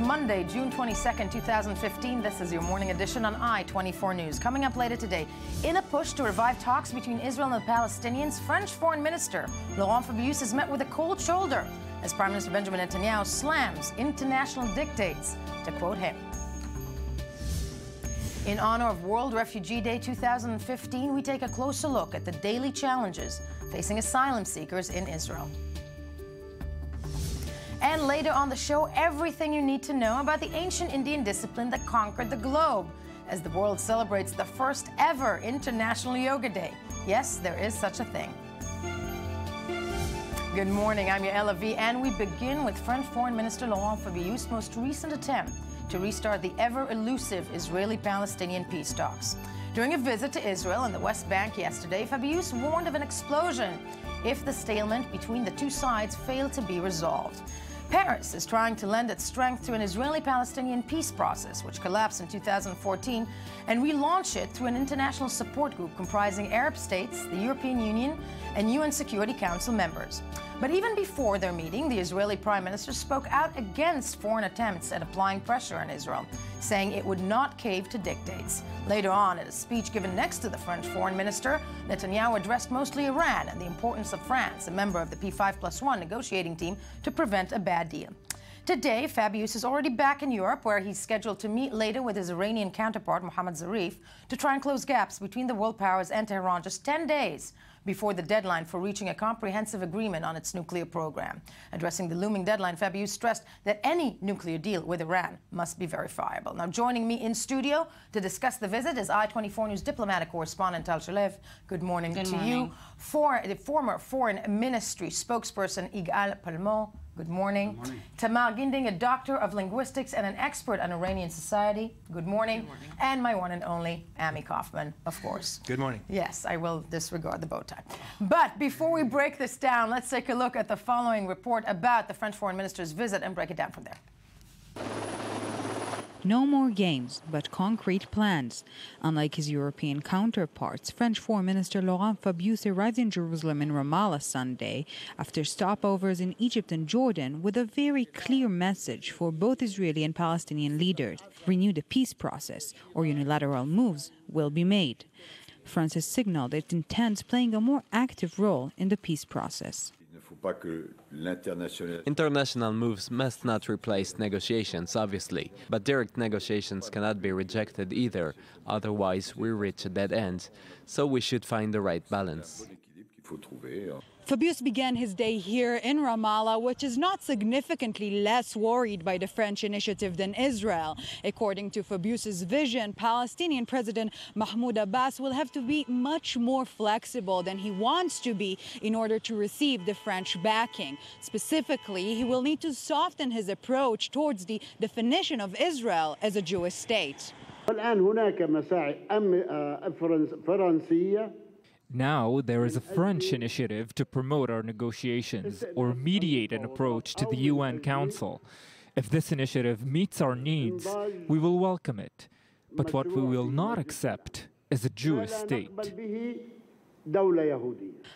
Monday, June 22nd, 2015. This is your morning edition on I-24 News. Coming up later today, in a push to revive talks between Israel and the Palestinians, French Foreign Minister Laurent Fabius has met with a cold shoulder as Prime Minister Benjamin Netanyahu slams international dictates, to quote him. In honor of World Refugee Day 2015, we take a closer look at the daily challenges facing asylum seekers in Israel. And later on the show, everything you need to know about the ancient Indian discipline that conquered the globe as the world celebrates the first ever International Yoga Day. Yes, there is such a thing. Good morning, I'm Yael Avi, and we begin with French Foreign Minister Laurent Fabius' most recent attempt to restart the ever-elusive Israeli-Palestinian peace talks. During a visit to Israel and the West Bank yesterday, Fabius warned of an explosion if the stalemate between the two sides failed to be resolved. Paris is trying to lend its strength to an Israeli-Palestinian peace process, which collapsed in 2014, and relaunch it through an international support group comprising Arab states, the European Union, and UN Security Council members. But even before their meeting, the Israeli Prime Minister spoke out against foreign attempts at applying pressure on Israel, saying it would not cave to dictates. Later on, at a speech given next to the French Foreign Minister, Netanyahu addressed mostly Iran and the importance of France, a member of the P5+1 negotiating team, to prevent a bad deal. Today, Fabius is already back in Europe, where he's scheduled to meet later with his Iranian counterpart, Mohammad Zarif, to try and close gaps between the world powers and Tehran just 10 days before the deadline for reaching a comprehensive agreement on its nuclear program. Addressing the looming deadline, Fabius stressed that any nuclear deal with Iran must be verifiable. Now, joining me in studio to discuss the visit is I-24 News diplomatic correspondent Tal Shalev. Good morning to you. For the former Foreign Ministry spokesperson Igal Palmo. Good morning. Good morning. Tamar Ginding, a doctor of linguistics and an expert on Iranian society. Good morning. Good morning. And my one and only Amy Kaufman, of course. Good morning. Yes, I will disregard the bow tie. But before we break this down, let's take a look at the following report about the French Foreign Minister's visit and break it down from there. No more games, but concrete plans. Unlike his European counterparts, French Foreign Minister Laurent Fabius arrived in Jerusalem and Ramallah Sunday after stopovers in Egypt and Jordan with a very clear message for both Israeli and Palestinian leaders. Renew the peace process or unilateral moves will be made. France has signaled it intends playing a more active role in the peace process. International moves must not replace negotiations, obviously, but direct negotiations cannot be rejected either, otherwise we reach a dead end. So we should find the right balance. Fabius began his day here in Ramallah, which is not significantly less worried by the French initiative than Israel. According to Fabius's vision, Palestinian President Mahmoud Abbas will have to be much more flexible than he wants to be in order to receive the French backing. Specifically, he will need to soften his approach towards the definition of Israel as a Jewish state. Now there is a French initiative to promote our negotiations or mediate an approach to the UN Council. If this initiative meets our needs, we will welcome it. But what we will not accept is a Jewish state.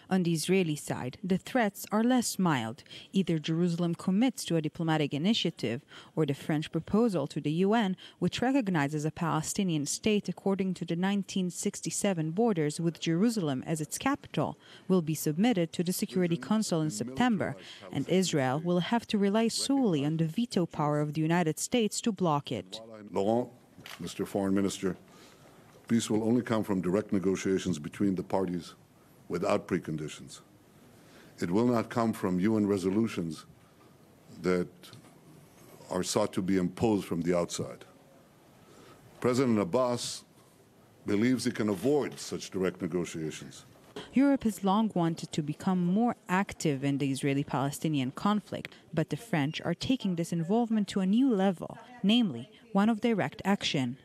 On the Israeli side, the threats are less mild. Either Jerusalem commits to a diplomatic initiative, or the French proposal to the UN, which recognizes a Palestinian state according to the 1967 borders with Jerusalem as its capital, will be submitted to the Security Council in September, and Israel will have to rely solely on the veto power of the United States to block it. Laurent, Mr. Foreign Minister, peace will only come from direct negotiations between the parties without preconditions. It will not come from UN resolutions that are sought to be imposed from the outside. President Abbas believes he can avoid such direct negotiations. Europe has long wanted to become more active in the Israeli-Palestinian conflict, but the French are taking this involvement to a new level, namely one of direct action.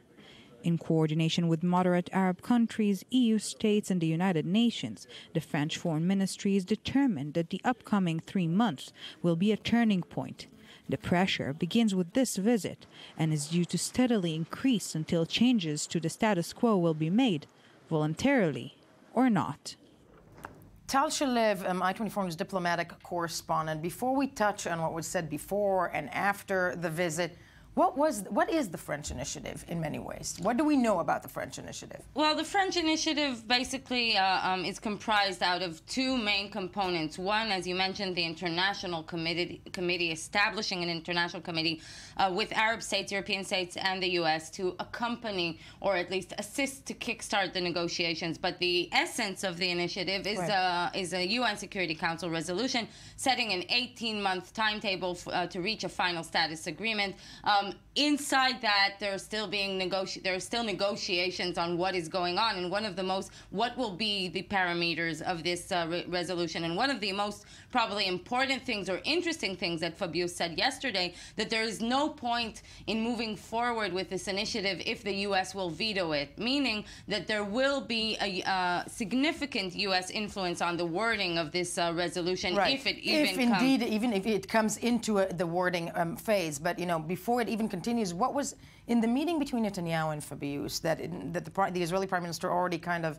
In coordination with moderate Arab countries, EU states and the United Nations, the French Foreign Ministry is determined that the upcoming 3 months will be a turning point. The pressure begins with this visit and is due to steadily increase until changes to the status quo will be made, voluntarily or not. Tal Shalev, I-24 News diplomatic correspondent. Before we touch on what was said before and after the visit, What is the French initiative in many ways? What do we know about the French initiative? Well, the French initiative basically is comprised out of two main components. One, as you mentioned, the international committee establishing an international committee with Arab states, European states, and the U.S. to accompany or at least assist to kickstart the negotiations. But the essence of the initiative is a UN Security Council resolution setting an 18-month timetable to reach a final status agreement. Inside that, there are still negotiations on what is going on, and what will be the parameters of this resolution. And one of the most probably important things or interesting things that Fabius said yesterday, that there is no point in moving forward with this initiative if the U.S. will veto it, meaning that there will be a significant U.S. influence on the wording of this resolution, if it even if it comes into the wording phase. But before it even continues, what was in the meeting between Netanyahu and Fabius that the Israeli Prime Minister already kind of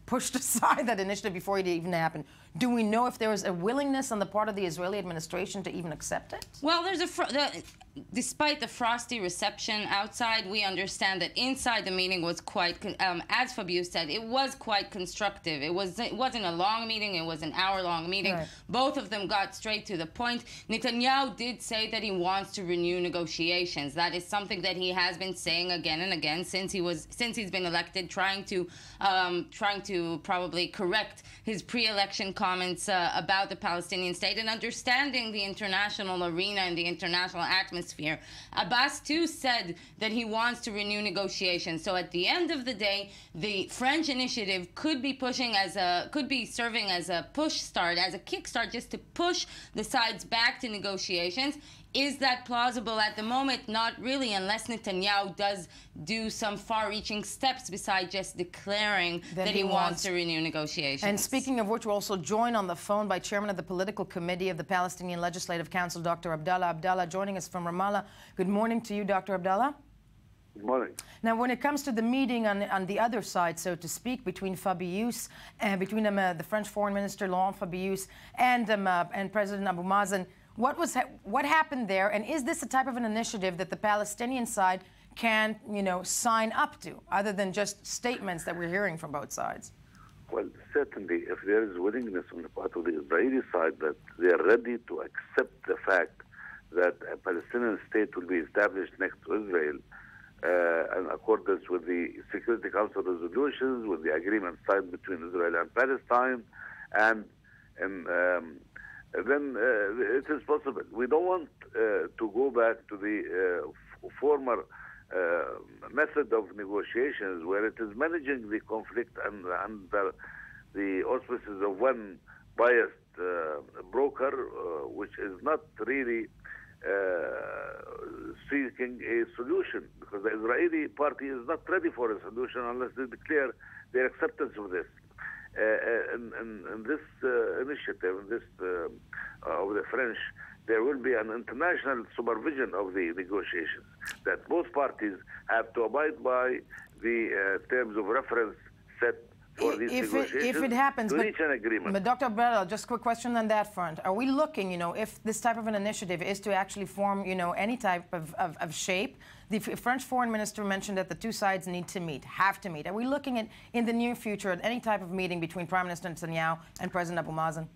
pushed aside that initiative before it even happened? Do we know if there was a willingness on the part of the Israeli administration to even accept it? Well, despite the frosty reception outside, we understand that inside the meeting was quite, as Fabius said, it was quite constructive. It wasn't a long meeting, it was an hour-long meeting. Right. Both of them got straight to the point. Netanyahu did say that he wants to renew negotiations. That is something that he has been saying again and again since he's been elected, trying to probably correct his pre-election comments about the Palestinian state and understanding the international arena and the international atmosphere. Abbas too said that he wants to renew negotiations. So at the end of the day, the French initiative could be serving as a push start, as a kickstart, just to push the sides back to negotiations. Is that plausible at the moment? Not really, unless Netanyahu does do some far-reaching steps besides just declaring that he wants to renew negotiations. And speaking of which, we're also joined on the phone by Chairman of the Political Committee of the Palestinian Legislative Council, Dr. Abdallah Abdallah, joining us from Ramallah. Good morning to you, Dr. Abdallah. Good morning. Now, when it comes to the meeting on the other side, so to speak, between Fabius and the French Foreign Minister Laurent Fabius and President Abu Mazen, what happened there, and is this a type of an initiative that the Palestinian side can, sign up to, other than just statements that we're hearing from both sides? Well, certainly, if there is willingness on the part of the Israeli side that they are ready to accept the fact that a Palestinian state will be established next to Israel, in accordance with the Security Council resolutions, with the agreement signed between Israel and Palestine, then it is possible. We don't want to go back to the former method of negotiations, where it is managing the conflict under the auspices of one biased broker, which is not really seeking a solution, because the Israeli party is not ready for a solution unless they declare their acceptance of this. In this initiative, of the French, there will be an international supervision of the negotiations, that both parties have to abide by the terms of reference set for these negotiations if it happens, to reach an agreement. But Dr. Abdallah, just a quick question on that front. Are we looking, if this type of an initiative is to actually form, any type of shape? The French foreign minister mentioned that the two sides need to meet, have to meet. Are we looking at, in the near future, at any type of meeting between Prime Minister Netanyahu and President Abu Mazen?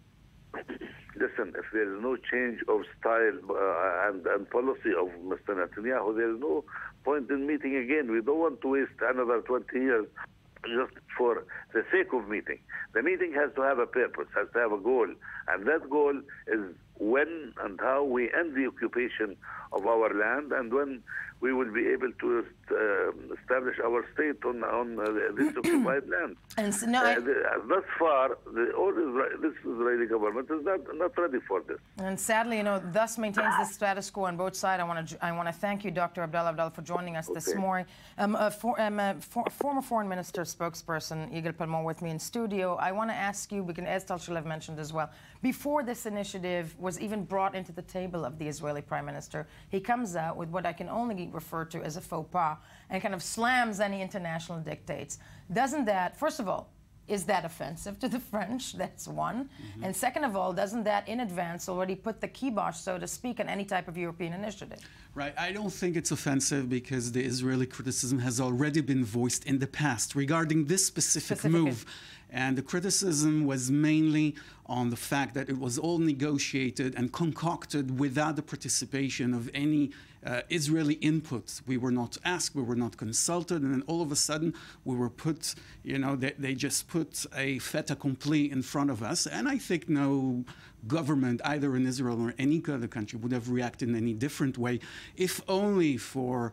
Listen, if there is no change of style and policy of Mr. Netanyahu, there is no point in meeting again. We don't want to waste another 20 years just for the sake of meeting. The meeting has to have a purpose, has to have a goal, and that goal is when and how we end the occupation of our land, and when we will be able to establish our state on this occupied land. And so thus far, this Israeli government is not ready for this. And sadly, thus maintains the status quo on both sides. I want to thank you, Dr. Abdallah, for joining us this morning. Former Foreign Minister spokesperson Yigal Palmon with me in studio. I want to ask you, because as Tal Shalev mentioned as well, before this initiative was even brought into the table of the Israeli Prime Minister, he comes out with what I can only refer to as a faux pas and kind of slams any international dictates. Doesn't that, first of all, is that offensive to the French? That's one. And second of all, doesn't that in advance already put the kibosh, so to speak, on any type of European initiative? Right. I don't think it's offensive because the Israeli criticism has already been voiced in the past regarding this specific move. And the criticism was mainly on the fact that it was all negotiated and concocted without the participation of any Israeli input. We were not asked, we were not consulted, and then all of a sudden we were put, you know, they just put a fait accompli in front of us. And I think no government, either in Israel or any other country, would have reacted in any different way, if only for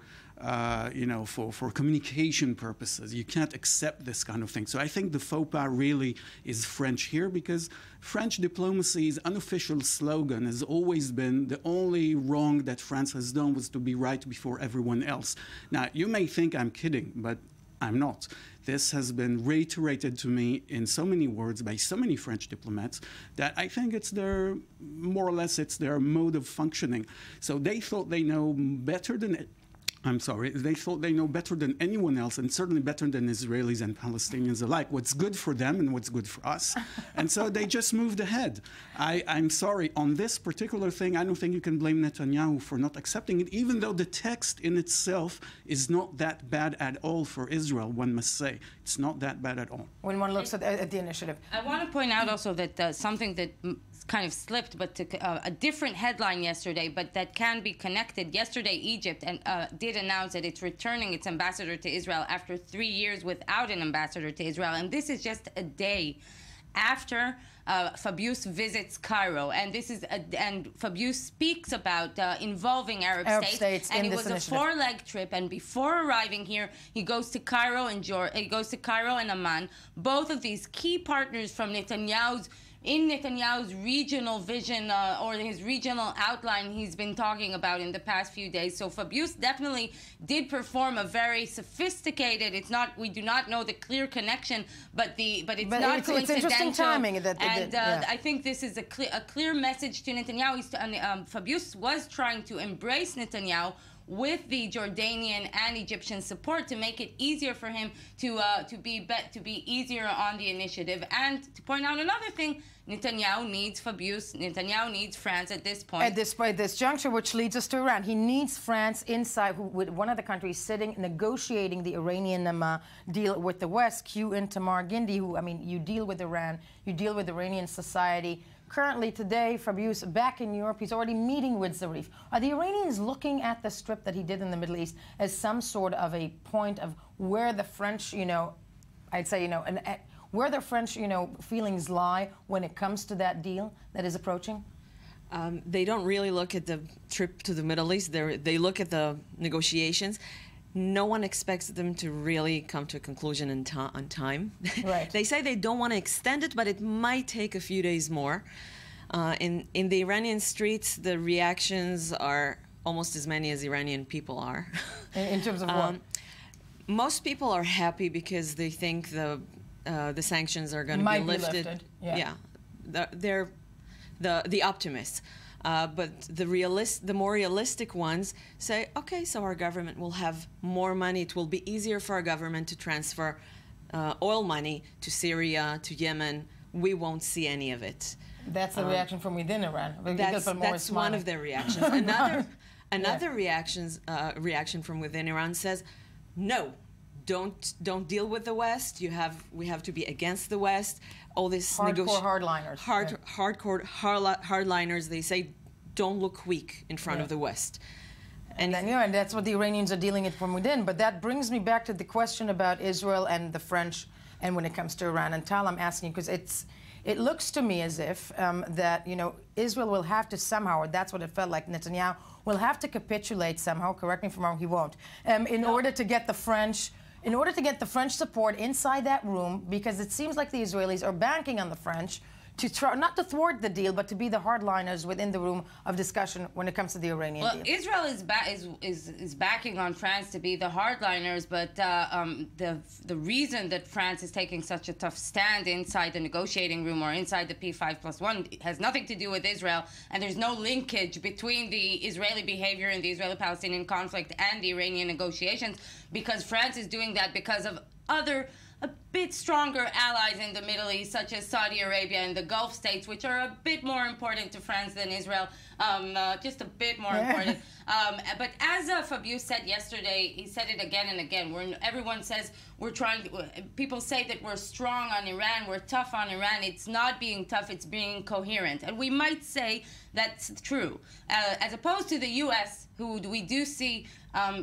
for communication purposes. You can't accept this kind of thing. So I think the faux pas really is French here, because French diplomacy's unofficial slogan has always been the only wrong that France has done was to be right before everyone else. Now, you may think I'm kidding, but I'm not. This has been reiterated to me in so many words by so many French diplomats that I think it's their, more or less, it's their mode of functioning. So they thought they know better than they thought they know better than anyone else, and certainly better than Israelis and Palestinians alike, what's good for them and what's good for us. And so they just moved ahead. I'm sorry, on this particular thing, I don't think you can blame Netanyahu for not accepting it, even though the text in itself is not that bad at all for Israel, one must say. It's not that bad at all. When one looks at the initiative. I want to point out also that something that kind of slipped, but a different headline yesterday, but that can be connected. Yesterday, Egypt did announce that it's returning its ambassador to Israel after 3 years without an ambassador to Israel. And this is just a day after Fabius visits Cairo, and Fabius speaks about involving Arab states, and it was a four-leg trip. And before arriving here, he goes to Cairo and Amman, both of these key partners from Netanyahu's regional vision or his regional outline he's been talking about in the past few days. So Fabius definitely did perform a very sophisticated, we do not know the clear connection, but it's not coincidental. It's interesting timing. I think this is a clear message to Netanyahu. Fabius was trying to embrace Netanyahu with the Jordanian and Egyptian support to make it easier for him to be easier on the initiative. And to point out another thing, Netanyahu needs Fabius. Netanyahu needs France at this point. At this juncture, which leads us to Iran. He needs France inside, with one of the countries sitting, negotiating the Iranian deal with the West. Cue in Tamar Gindi, who, I mean, you deal with Iran, you deal with Iranian society. Currently, today, Fabius back in Europe. He's already meeting with Zarif. Are the Iranians looking at the strip that he did in the Middle East as some sort of a point of where the French, I'd say, where the French, feelings lie when it comes to that deal that is approaching? They don't really look at the trip to the Middle East. They look at the negotiations. No one expects them to really come to a conclusion on time. Right. They say they don't want to extend it, but it might take a few days more. In the Iranian streets, the reactions are almost as many as Iranian people are. In terms of what? Most people are happy because they think the sanctions are going to be lifted. Yeah. They're the optimists. But the more realistic ones say, okay, so our government will have more money. It will be easier for our government to transfer oil money to Syria, to Yemen. We won't see any of it. That's the reaction from within Iran. That's one of their reactions. Another reaction from within Iran says, no, don't deal with the West. We have to be against the West. All this hardcore hardliners. Hardcore hardliners. They say, don't look weak in front of the West. And that's what the Iranians are dealing with from within. But that brings me back to the question about Israel and the French, and when it comes to Iran. And Tal, I'm asking you because it looks to me as if that Israel will have to somehow, or that's what it felt like, Netanyahu will have to capitulate somehow. Correct me if I'm wrong. He won't. In order to get the French. In order to get the French support inside that room, because it seems like the Israelis are banking on the French to try, not to thwart the deal, but to be the hardliners within the room of discussion when it comes to the Iranian deal. Israel is backing on France to be the hardliners, but the reason that France is taking such a tough stand inside the negotiating room or inside the P5+1 has nothing to do with Israel, and there's no linkage between the Israeli behavior in the Israeli-Palestinian conflict and the Iranian negotiations, because France is doing that because of a bit stronger allies in the Middle East, such as Saudi Arabia and the Gulf states, which are a bit more important to France than Israel, just a bit more important. But as Fabius said yesterday, he said it again and again. Everyone says we're trying to, people say that we're strong on Iran, we're tough on Iran. It's not being tough, it's being coherent. And we might say that's true. As opposed to the U.S., who we do see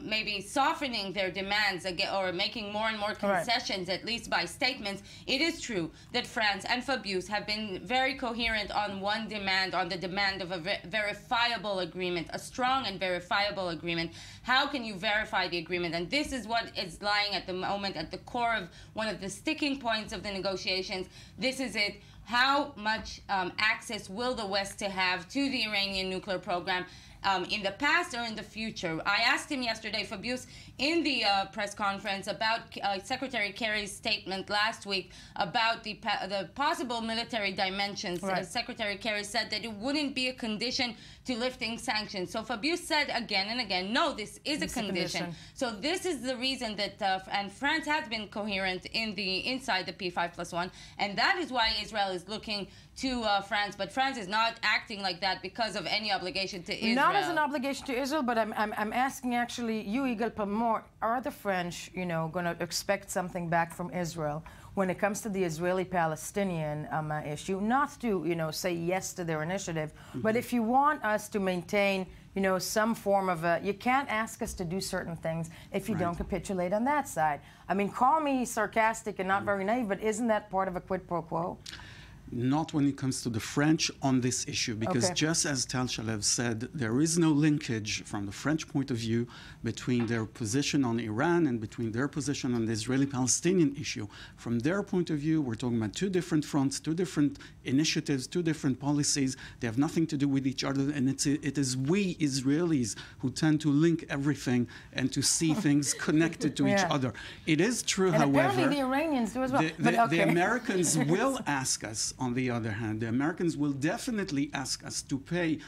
maybe softening their demands or making more and more concessions, at least by statements, it is true that France and Fabius have been very coherent on one demand, on the demand of a verifiable agreement, a strong and verifiable agreement. How can you verify the agreement? And this is what is lying at the moment at the core of one of the sticking points of the negotiations. This is it. How much access will the West have to the Iranian nuclear program in the past or in the future? I asked him yesterday, Fabius, in the press conference about Secretary Kerry's statement last week about the possible military dimensions. Secretary Kerry said that it wouldn't be a condition to lifting sanctions. So Fabius said again and again, no, this is a condition. So this is the reason that, and France has been coherent inside the P5+1, and that is why Israel is looking to France, but France is not acting like that because of any obligation to Israel. Not as an obligation to Israel, but I'm asking actually you, Yigal Pamor, are the French, going to expect something back from Israel when it comes to the Israeli-Palestinian issue? Not to, say yes to their initiative, but if you want us to maintain, some form of you can't ask us to do certain things if you don't capitulate on that side. I mean, call me sarcastic and not very naive, but isn't that part of a quid pro quo? Not when it comes to the French on this issue, because just as Tal Shalev said, there is no linkage from the French point of view between their position on Iran and between their position on the Israeli-Palestinian issue. From their point of view, we're talking about two different fronts, two different initiatives, two different policies. They have nothing to do with each other, and it is we Israelis who tend to link everything and to see things connected to each other. It is true, and however, apparently the Iranians do as well. The Americans will ask us, on the other hand, the Americans will definitely ask us to pay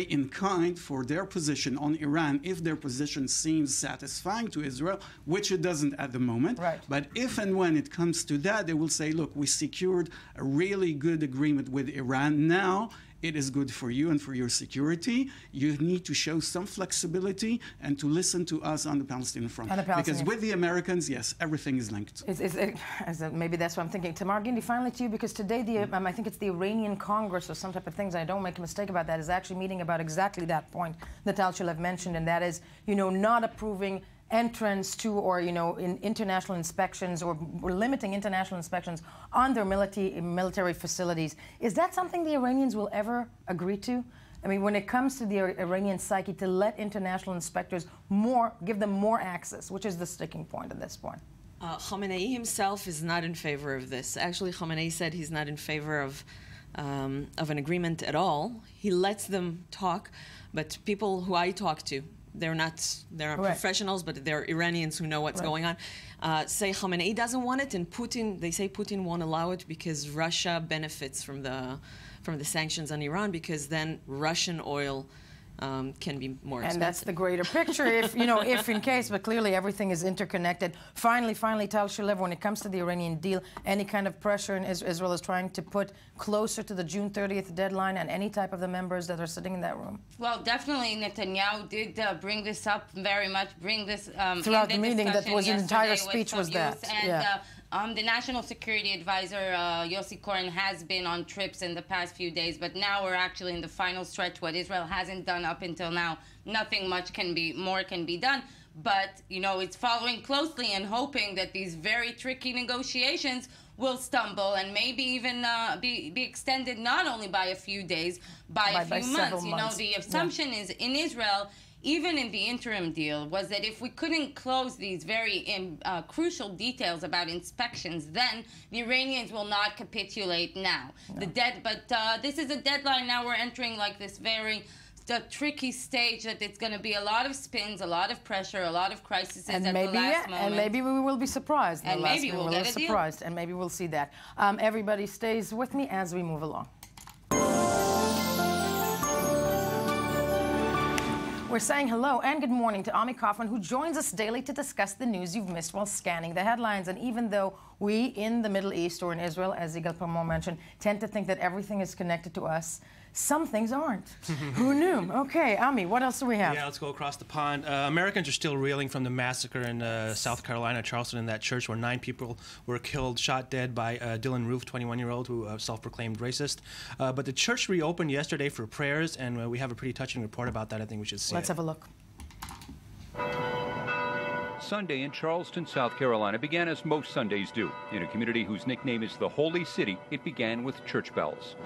in kind for their position on Iran if their position seems satisfying to Israel, which it doesn't at the moment. But if and when it comes to that, they will say, look, we secured a really good agreement with Iran. Now it is good for you and for your security. You need to show some flexibility and to listen to us on the Palestinian front. Because with the Americans, yes, everything is linked. Maybe that's what I'm thinking. Tamar Gindi, finally to you, because today I think it's the Iranian Congress or some type of things, I don't make a mistake about that, is actually meeting about exactly that point that Tal Shalev mentioned, and that is, not approving entrance to or, in international inspections or limiting international inspections on their military facilities. Is that something the Iranians will ever agree to? I mean, when it comes to the Iranian psyche, to let international inspectors give them more access, which is the sticking point at this point? Khamenei himself is not in favor of this. Actually, Khamenei said he's not in favor of an agreement at all. He lets them talk, but people who I talk to, they're not professionals, but they're Iranians who know what's going on. Say Khamenei doesn't want it, and they say Putin won't allow it because Russia benefits from the sanctions on Iran, because then Russian oil can be more expensive. And that's the greater picture, if in case, but clearly everything is interconnected. Finally, Tal Shalev, when it comes to the Iranian deal, any kind of pressure in Israel is trying to put closer to the June 30th deadline and any type of the members that are sitting in that room? Well, definitely Netanyahu did bring this up very much, throughout the meeting. That was an entire speech was that. And the National Security Advisor, Yossi Koren, has been on trips in the past few days, but now we're actually in the final stretch. What Israel hasn't done up until now, nothing much more can be done. But, it's following closely and hoping that these very tricky negotiations will stumble and maybe even be extended not only by a few days, by a few months. The assumption is in Israel, even in the interim deal, was that if we couldn't close these very crucial details about inspections, then the Iranians will not capitulate now. But this is a deadline now. We're entering like this very tricky stage that it's going to be a lot of spins, a lot of pressure, a lot of crises at the last moment. And maybe we will be surprised. And maybe we'll get a deal. And maybe we'll see that. Everybody stays with me as we move along. We're saying hello and good morning to Ami Kaufman, who joins us daily to discuss the news you've missed while scanning the headlines. And even though we in the Middle East or in Israel, as Yigal Palmor mentioned, tend to think that everything is connected to us, some things aren't. Who knew? Okay, Ami, what else do we have? Yeah, let's go across the pond. Americans are still reeling from the massacre in South Carolina, Charleston, in that church where 9 people were killed, shot dead by Dylan Roof, 21-year-old, who self-proclaimed racist. But the church reopened yesterday for prayers, and we have a pretty touching report about that. I think we should see Let's have a look. Sunday in Charleston, South Carolina began as most Sundays do. In a community whose nickname is the Holy City, it began with church bells.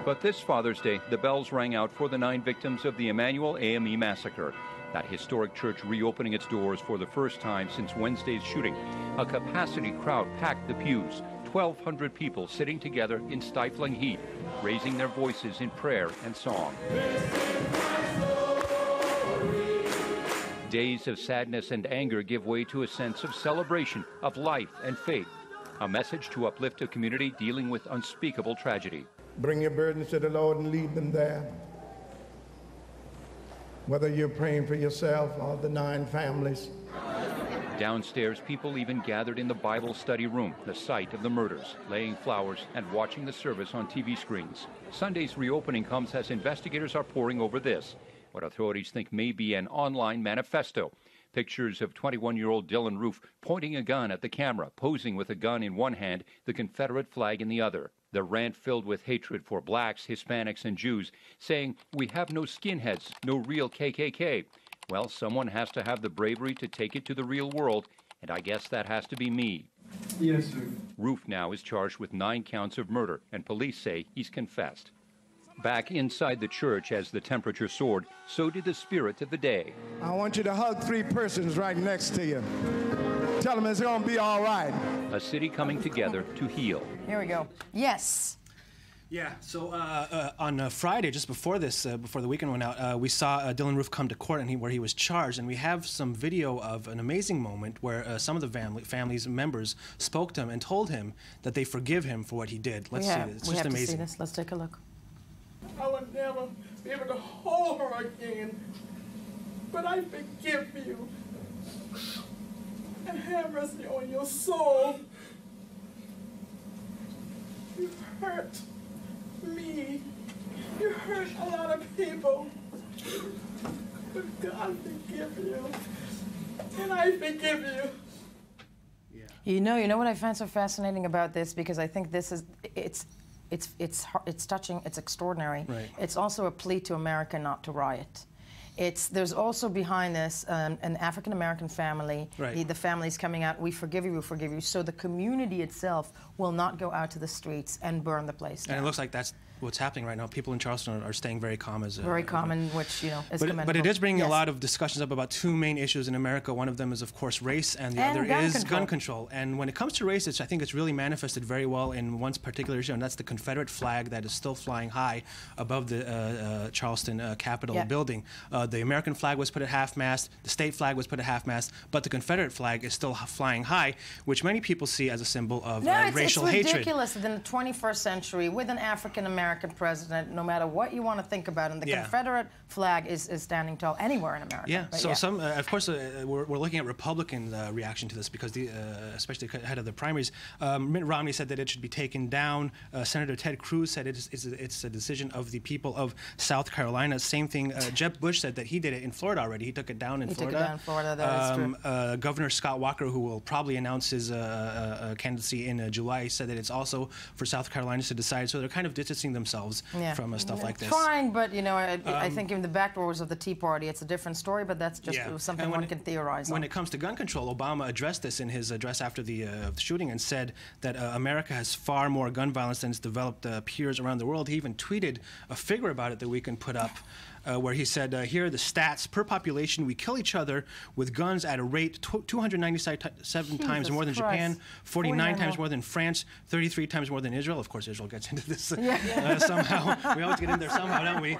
But this Father's Day, the bells rang out for the 9 victims of the Emmanuel AME massacre. That historic church reopening its doors for the first time since Wednesday's shooting. A capacity crowd packed the pews, 1,200 people sitting together in stifling heat, raising their voices in prayer and song. Days of sadness and anger give way to a sense of celebration, of life and faith. A message to uplift a community dealing with unspeakable tragedy. Bring your burdens to the Lord and leave them there. Whether you're praying for yourself or the 9 families. Downstairs, people even gathered in the Bible study room, the site of the murders, laying flowers and watching the service on TV screens. Sunday's reopening comes as investigators are poring over this, what authorities think may be an online manifesto. Pictures of 21-year-old Dylan Roof pointing a gun at the camera, posing with a gun in one hand, the Confederate flag in the other. The rant filled with hatred for blacks, Hispanics, and Jews, saying, "We have no skinheads, no real KKK." Well, someone has to have the bravery to take it to the real world, and I guess that has to be me. Yes, sir. Roof now is charged with 9 counts of murder, and police say he's confessed. Back inside the church as the temperature soared, so did the spirit of the day. I want you to hug 3 persons right next to you. Tell them it's going to be all right. A city coming together to heal. Here we go. Yes. Yeah, so on Friday, just before this, before the weekend went out, we saw Dylan Roof come to court where he was charged, and we have some video of an amazing moment where some of the family's members spoke to him and told him that they forgive him for what he did. Let's see this. It's just amazing. To see this. Let's take a look. I will never be able to hold her again, but I forgive you. And have mercy on your soul. You hurt me. You hurt a lot of people. But God forgive you. And I forgive you. You know what I find so fascinating about this, because I think this is, it's touching, it's extraordinary. Right. It's also a plea to America not to riot. There's also behind this an African-American family. Right. The family's coming out, we forgive you, we forgive you. So the community itself will not go out to the streets and burn the place down. And it looks like that's what's happening right now. People in Charleston are staying very calm. Very calm, which, is commendable. But it is bringing a lot of discussions up about 2 main issues in America. One of them is, of course, race, and the other is gun control. And when it comes to race, I think it's really manifested very well in one particular issue, and that's the Confederate flag that is still flying high above the Charleston Capitol building. The American flag was put at half-mast, the state flag was put at half-mast, but the Confederate flag is still flying high, which many people see as a symbol of racial hatred. It's ridiculous that in the 21st century, with an African-American president, no matter what you want to think about, and the Confederate flag is standing tall anywhere in America. Yeah, so some, of course, we're looking at Republican reaction to this, because especially ahead of the primaries, Mitt Romney said that it should be taken down. Senator Ted Cruz said it's a decision of the people of South Carolina. Same thing, Jeb Bush said that he did it in Florida already. He took it down in Florida. Took it down in Florida, that is true. Governor Scott Walker, who will probably announce his candidacy in July, said that it's also for South Carolina to decide. So they're kind of distancing themselves from stuff like this. Trying, but I think in the back doors of the Tea Party, it's a different story, but that's just something one can theorize on. When it comes to gun control, Obama addressed this in his address after the shooting and said that America has far more gun violence than its developed peers around the world. He even tweeted a figure about it that we can put up. Where he said, here are the stats. Per population, we kill each other with guns at a rate 297 times more than Japan, 49 times more than France, 33 times more than Israel. Of course, Israel gets into this somehow. We always get in there somehow, don't we?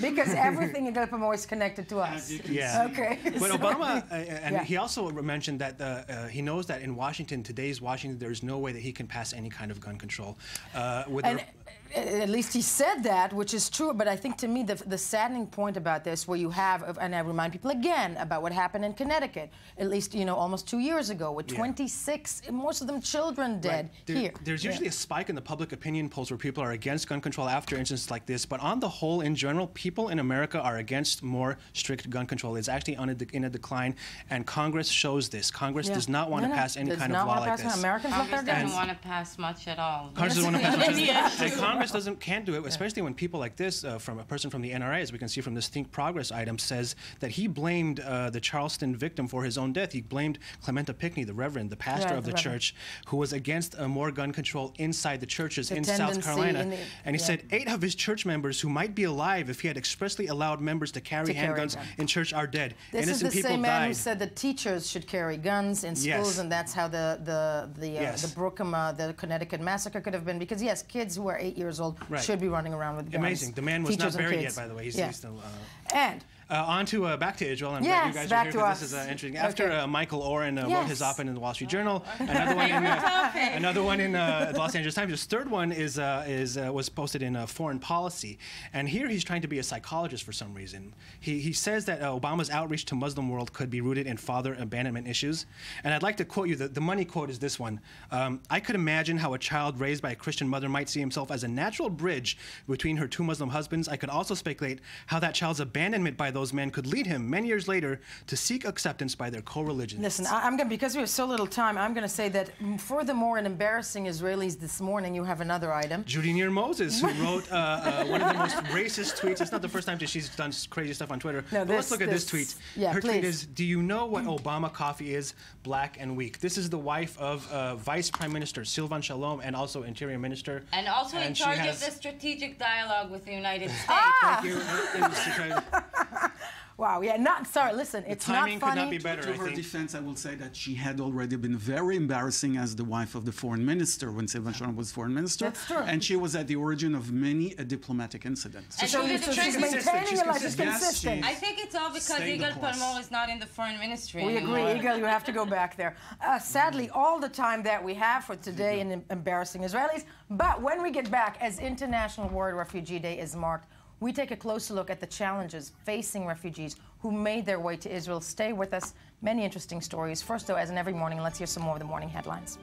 Because everything in Palmor is connected to us. Yeah. Okay. But Obama, he also mentioned that he knows that in Washington, today's Washington, there's no way that he can pass any kind of gun control. At least he said that, which is true, but I think to me the saddening point about this, where you have, and I remind people again about what happened in Connecticut, at least, you know, almost 2 years ago, with 26, most of them children dead here. There's usually a spike in the public opinion polls where people are against gun control after incidents like this, but on the whole, in general, people in America are against more strict gun control. It's actually in a decline, and Congress shows this. Congress does not want to pass any kind of law like this. Congress doesn't want to pass much at all. Congress doesn't want to pass much. Congress can't do it, especially when people like this, from a person from the NRA, as we can see from this Think Progress item, says that he blamed the Charleston victim for his own death. He blamed Clementa Pinckney, the reverend, the pastor of the church, who was against more gun control inside the churches in South Carolina. And he said 8 of his church members who might be alive if he had expressly allowed members to carry handguns in church are dead. This is the same man who said that teachers should carry guns in schools, and that's how the Brookham, the Connecticut massacre could have been. Because yes, kids who are 8 years old should be running around with guns. Amazing. The man was not buried yet, by the way. He's still. And on to back to Israel. I'm glad you guys are here because this is interesting. After Michael Oren wrote his op-ed in the Wall Street Journal, another one in the Los Angeles Times. His third one was posted in Foreign Policy, and here he's trying to be a psychologist for some reason. He says that Obama's outreach to Muslim world could be rooted in father abandonment issues, and I'd like to quote you. The money quote is this one: "I could imagine how a child raised by a Christian mother might see himself as a natural bridge between her 2 Muslim husbands. I could also speculate how that child's abandonment by those men could lead him many years later to seek acceptance by their co-religionists." Listen, I'm going because we have so little time, I'm going to say that furthermore, in embarrassing Israelis this morning, you have another item. Judy Neer Moses, who wrote one of the most racist tweets. It's not the first time that she's done crazy stuff on Twitter. No, let's look at this tweet. Her tweet is, "Do you know what Obama coffee is? Black and weak." This is the wife of Vice Prime Minister Silvan Shalom and also Interior Minister. And also in charge of the strategic dialogue with the United States. Thank you. Wow, listen, it's not funny. Could not be better, to her defense, I will say that she had already been very embarrassing as the wife of the foreign minister when Silvan Shalom was foreign minister. That's true. And she was at the origin of many diplomatic incidents. So she's maintaining a life, she's consistent. I think it's all because Yigal Palmor is not in the foreign ministry We anymore. agree, Yigal, you have to go back there. Sadly, all the time that we have for today in embarrassing Israelis, but when we get back, as International World Refugee Day is marked, we take a closer look at the challenges facing refugees who made their way to Israel. Stay with us. Many interesting stories. First, though, as in every morning, let's hear some more of the morning headlines.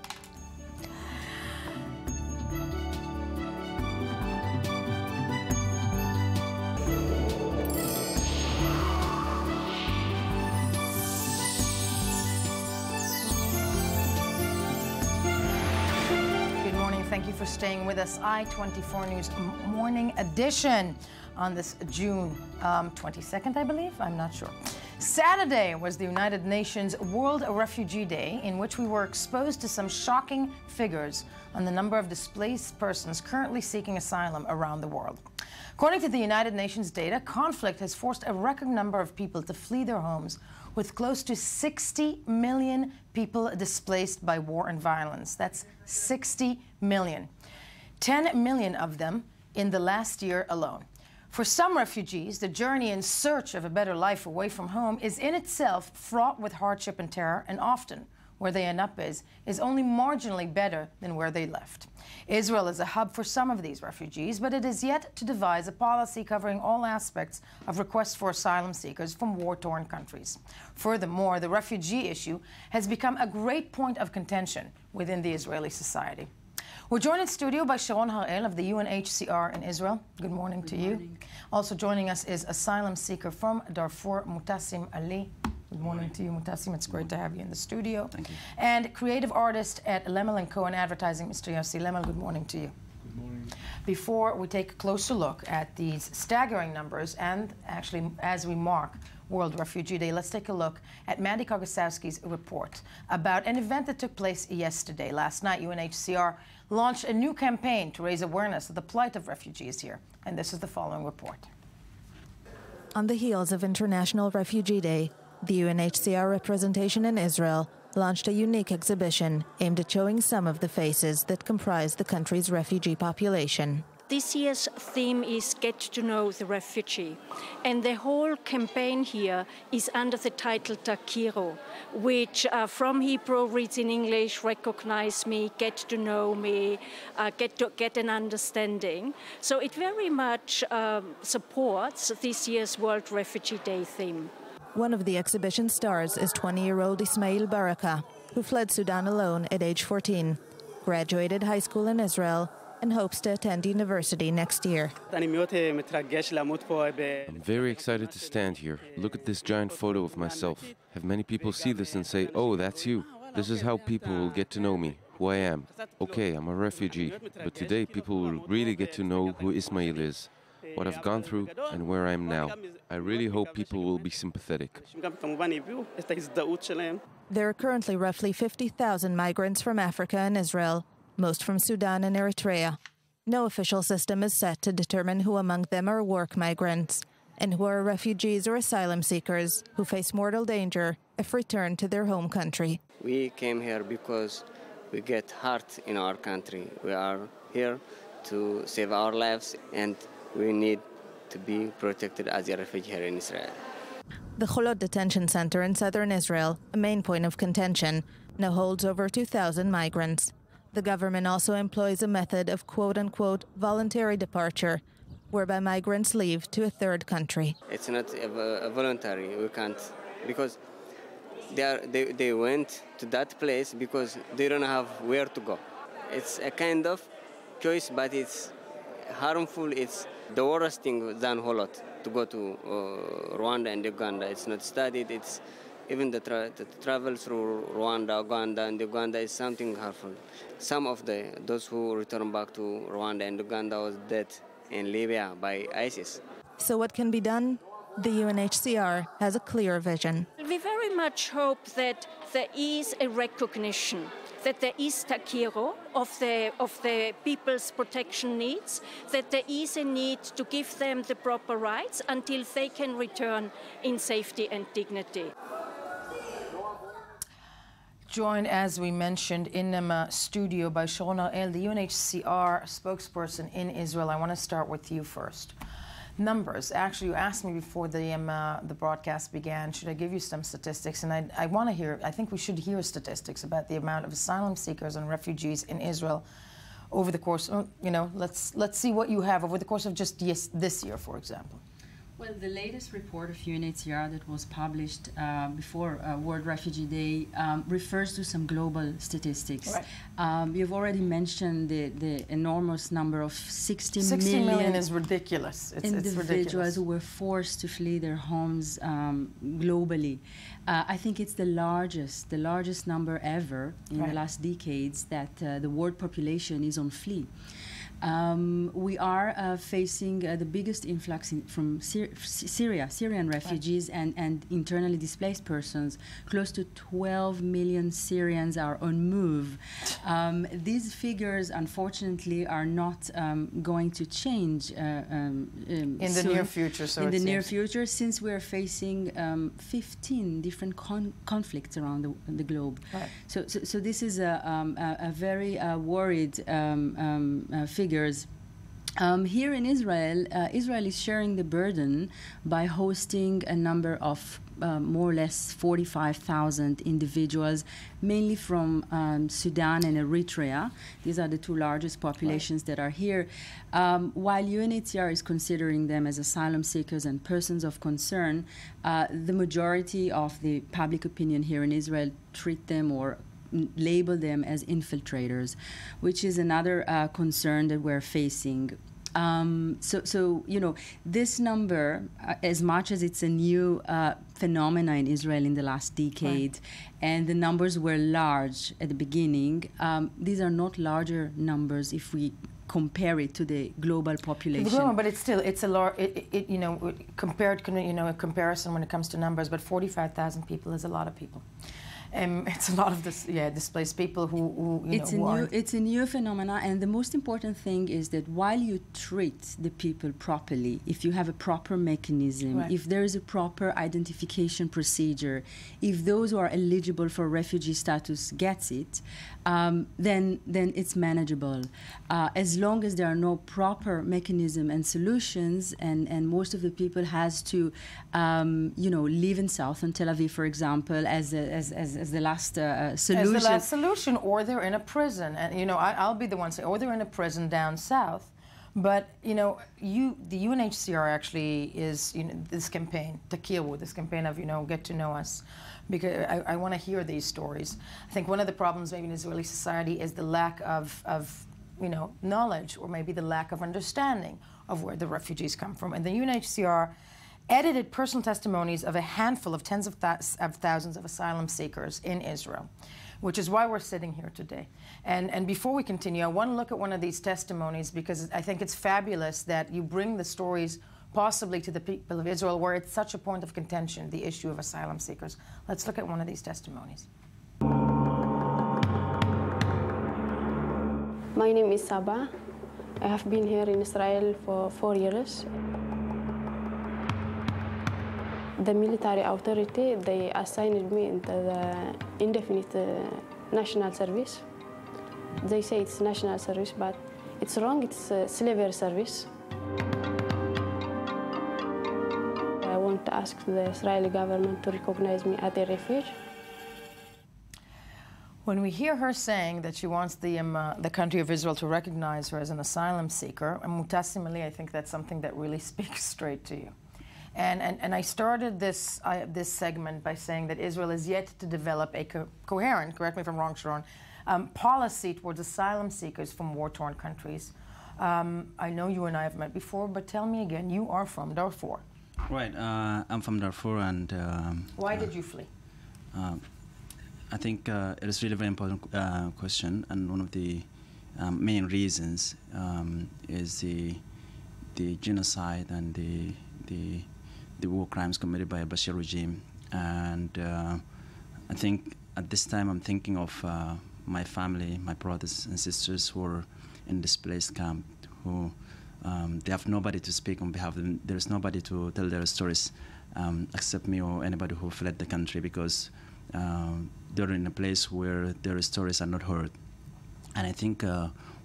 Thank you for staying with us. I-24 News Morning Edition on this June 22nd, I believe. I'm not sure. Saturday was the United Nations World Refugee Day, in which we were exposed to some shocking figures on the number of displaced persons currently seeking asylum around the world. According to the United Nations data, conflict has forced a record number of people to flee their homes, with close to 60 million people displaced by war and violence. That's 60 million. 10 million of them in the last year alone. For some refugees, the journey in search of a better life away from home is in itself fraught with hardship and terror, and often where they end up is only marginally better than where they left. Israel is a hub for some of these refugees, but it is yet to devise a policy covering all aspects of requests for asylum seekers from war-torn countries. Furthermore, the refugee issue has become a great point of contention within the Israeli society. We're joined in studio by Sharon Harel of the UNHCR in Israel. Good morning to you. Also joining us is asylum seeker from Darfur, Mutassim Ali. Good morning to you, Mutassim. It's great to have you in the studio. Thank you. And creative artist at Lemel & Cohen Advertising, Mr. Yossi Lemel. Good morning to you. Good morning. Before we take a closer look at these staggering numbers, and actually as we mark World Refugee Day, let's take a look at Mandy Kogosowski's report about an event that took place yesterday. Last night, UNHCR launched a new campaign to raise awareness of the plight of refugees here. And this is the following report. On the heels of International Refugee Day, the UNHCR representation in Israel launched a unique exhibition aimed at showing some of the faces that comprise the country's refugee population. this year's theme is Get to Know the Refugee. And the whole campaign here is under the title Takiro, which from Hebrew reads in English, recognize me, get to know me, get an understanding. So it very much supports this year's World Refugee Day theme. One of the exhibition stars is 20-year-old Ismail Baraka, who fled Sudan alone at age 14, graduated high school in Israel, and hopes to attend university next year. I'm very excited to stand here. Look at this giant photo of myself. Have many people see this and say, oh, that's you. This is how people will get to know me, who I am. Okay, I'm a refugee, but today people will really get to know who Ismail is, what I've gone through, and where I am now. I really hope people will be sympathetic. There are currently roughly 50,000 migrants from Africa and Israel, most from Sudan and Eritrea. No official system is set to determine who among them are work migrants and who are refugees or asylum seekers who face mortal danger if returned to their home country. We came here because we get hurt in our country. We are here to save our lives, and we need to be protected as a refugee here in Israel. The Cholot detention center in southern Israel, a main point of contention, now holds over 2,000 migrants. The government also employs a method of quote-unquote voluntary departure, whereby migrants leave to a third country. It's not a voluntary. We can't, because they went to that place because they don't have where to go. It's a kind of choice, but it's harmful. It's the worst thing than Cholot, to go to Rwanda and Uganda. It's not studied. It's even the travel through Rwanda, Uganda, and Uganda is something harmful. Some of those who return back to Rwanda and Uganda was dead in Libya by ISIS. So what can be done? The UNHCR has a clear vision. We very much hope that there is a recognition that there is takiro of the people's protection needs, that there is a need to give them the proper rights until they can return in safety and dignity. Joined, as we mentioned, in the studio by Sharon El, the UNHCR spokesperson in Israel. I want to start with you first. Numbers. Actually, you asked me before the broadcast began, should I give you some statistics? And I want to hear, I think we should hear statistics about the amount of asylum seekers and refugees in Israel over the course, let's see what you have over the course of just this year, for example. Well, the latest report of UNHCR that was published before World Refugee Day refers to some global statistics. Right. You've already mentioned the enormous number of 60 million is ridiculous. Individuals it's ridiculous. Who were forced to flee their homes globally. I think it's the largest number ever in the last decades that the world population is on flee. We are facing the biggest influx from Syrian refugees and internally displaced persons. Close to 12 million Syrians are on move. These figures, unfortunately, are not going to change in the near future. In the near future, since we are facing 15 different conflicts around the globe. Right. So this is a very worried figure. Here in Israel, Israel is sharing the burden by hosting a number of more or less 45,000 individuals, mainly from Sudan and Eritrea. These are the two largest populations that are here. While UNHCR is considering them as asylum seekers and persons of concern, the majority of the public opinion here in Israel treat them or label them as infiltrators, which is another concern that we're facing. This number, as much as it's a new phenomena in Israel in the last decade, and the numbers were large at the beginning, these are not larger numbers if we compare it to the global population. But it's a large, a comparison when it comes to numbers, but 45,000 people is a lot of people. It's a lot of displaced people who it's a new phenomenon, and the most important thing is that while you treat the people properly, if you have a proper mechanism, if there is a proper identification procedure, if those who are eligible for refugee status gets it, then it's manageable. As long as there are no proper mechanism and solutions, and most of the people has to, live in southern Tel Aviv, for example, as the last solution. As the last solution, or they're in a prison, and I'll be the one saying, or they're in a prison down south. But the UNHCR actually is this campaign, Takiru, this campaign of get to know us, because I want to hear these stories. I think one of the problems maybe in Israeli society is the lack of knowledge, or maybe the lack of understanding of where the refugees come from. And the UNHCR edited personal testimonies of a handful of tens of thousands of asylum seekers in Israel, which is why we're sitting here today. And before we continue, I want to look at one of these testimonies, because I think it's fabulous that you bring the stories possibly to the people of Israel, where it's such a point of contention, the issue of asylum seekers. Let's look at one of these testimonies. My name is Saba. I have been here in Israel for 4 years. The military authority, they assigned me into the indefinite national service. They say it's national service, but it's wrong, it's slavery service. I want to ask the Israeli government to recognize me as a refugee. When we hear her saying that she wants the country of Israel to recognize her as an asylum seeker, I think that's something that really speaks straight to you. And I started this segment by saying that Israel is yet to develop a coherent, correct me if I'm wrong, Sharon, policy towards asylum seekers from war-torn countries. I know you and I have met before, but tell me again, you are from Darfur. Right, I'm from Darfur, and... Why did you flee? I think it is really a very important question, and one of the main reasons is the genocide and the war crimes committed by a Bashir regime. And I think at this time I'm thinking of my family, my brothers and sisters who are in displaced camp, who they have nobody to speak on behalf of them. There's nobody to tell their stories except me or anybody who fled the country, because they're in a place where their stories are not heard. And I think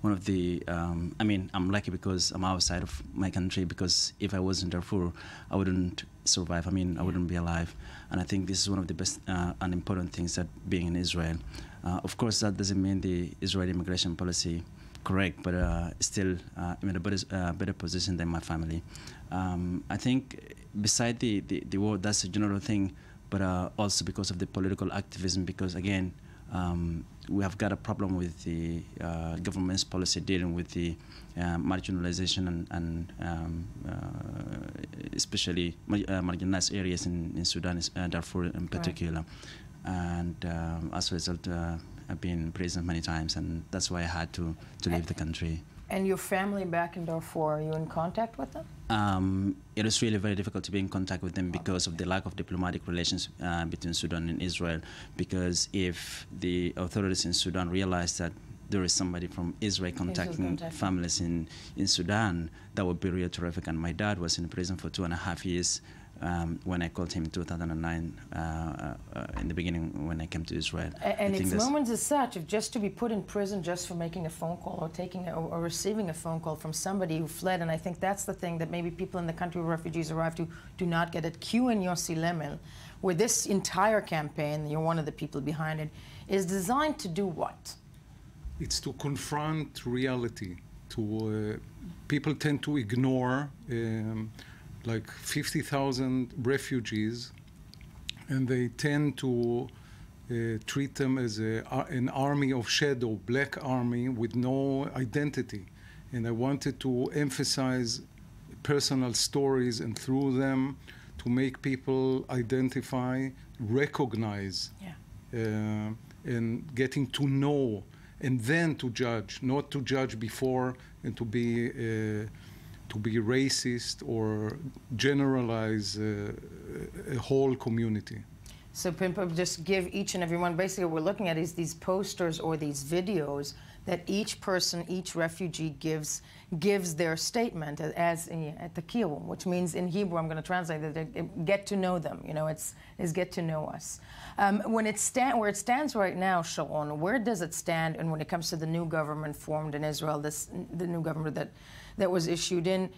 one of the, I'm lucky because I'm outside of my country, because if I wasn't Darfur, I wouldn't survive. I wouldn't be alive. And I think this is one of the best and important things that being in Israel. Of course, that doesn't mean the Israeli immigration policy correct, but still I'm in a better position than my family. I think beside the war, that's a general thing, but also because of the political activism, because again, we have got a problem with the government's policy dealing with the marginalization and especially marginalized areas in Sudan, Darfur in particular. And as a result, I've been imprisoned many times, and that's why I had to leave the country. And your family back in Darfur, are you in contact with them? It is really very difficult to be in contact with them because of the lack of diplomatic relations between Sudan and Israel. Because if the authorities in Sudan realize that there is somebody from Israel contacting families in Sudan, that would be really terrific. And my dad was in prison for 2.5 years when I called him in 2009, in the beginning when I came to Israel. And it's moments as such of just to be put in prison just for making a phone call or receiving a phone call from somebody who fled. And I think that's the thing that maybe people in the country where refugees arrive to do not get it. Q and Yossi Lemel, where this entire campaign, you're one of the people behind it, is designed to do what? It's to confront reality. People tend to ignore like 50,000 refugees, and they tend to treat them as an army of shadow, black army with no identity. And I wanted to emphasize personal stories, and through them to make people identify, recognize, and getting to know, and then to judge, not to judge before and to be racist or generalize a whole community. So just give each and every one, basically what we're looking at is these posters or these videos that each person, each refugee gives their statement as at the Kiyum, which means in Hebrew, I'm going to translate that, get to know them, you know, is get to know us. Where it stands right now, Sharon, where does it stand, and when it comes to the new government formed in Israel, the new government that was issued in,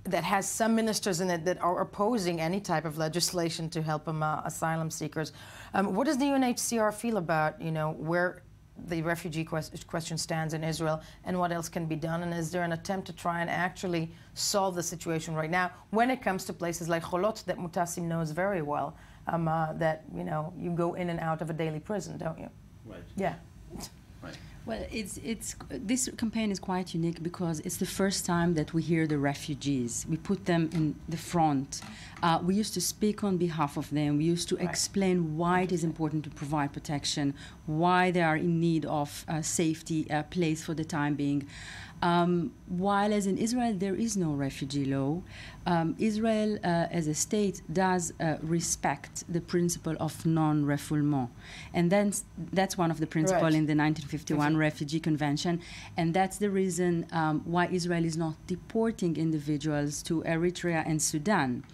that has some ministers in it that are opposing any type of legislation to help asylum seekers. What does the UNHCR feel about, you know, where the refugee question stands in Israel and what else can be done? And is there an attempt to try and actually solve the situation right now when it comes to places like Cholot that Mutassim knows very well, that, you know, you go in and out of a daily prison, don't you? Right. Yeah. Right. Well, this campaign is quite unique because it's the first time that we hear the refugees. We put them in the front. We used to speak on behalf of them. We used to explain why it is important to provide protection, why they are in need of safety, place for the time being. While as in Israel there is no refugee law, Israel as a state does respect the principle of non-refoulement. And then that's one of the principles in the 1951 Refugee Convention. And that's the reason why Israel is not deporting individuals to Eritrea and Sudan.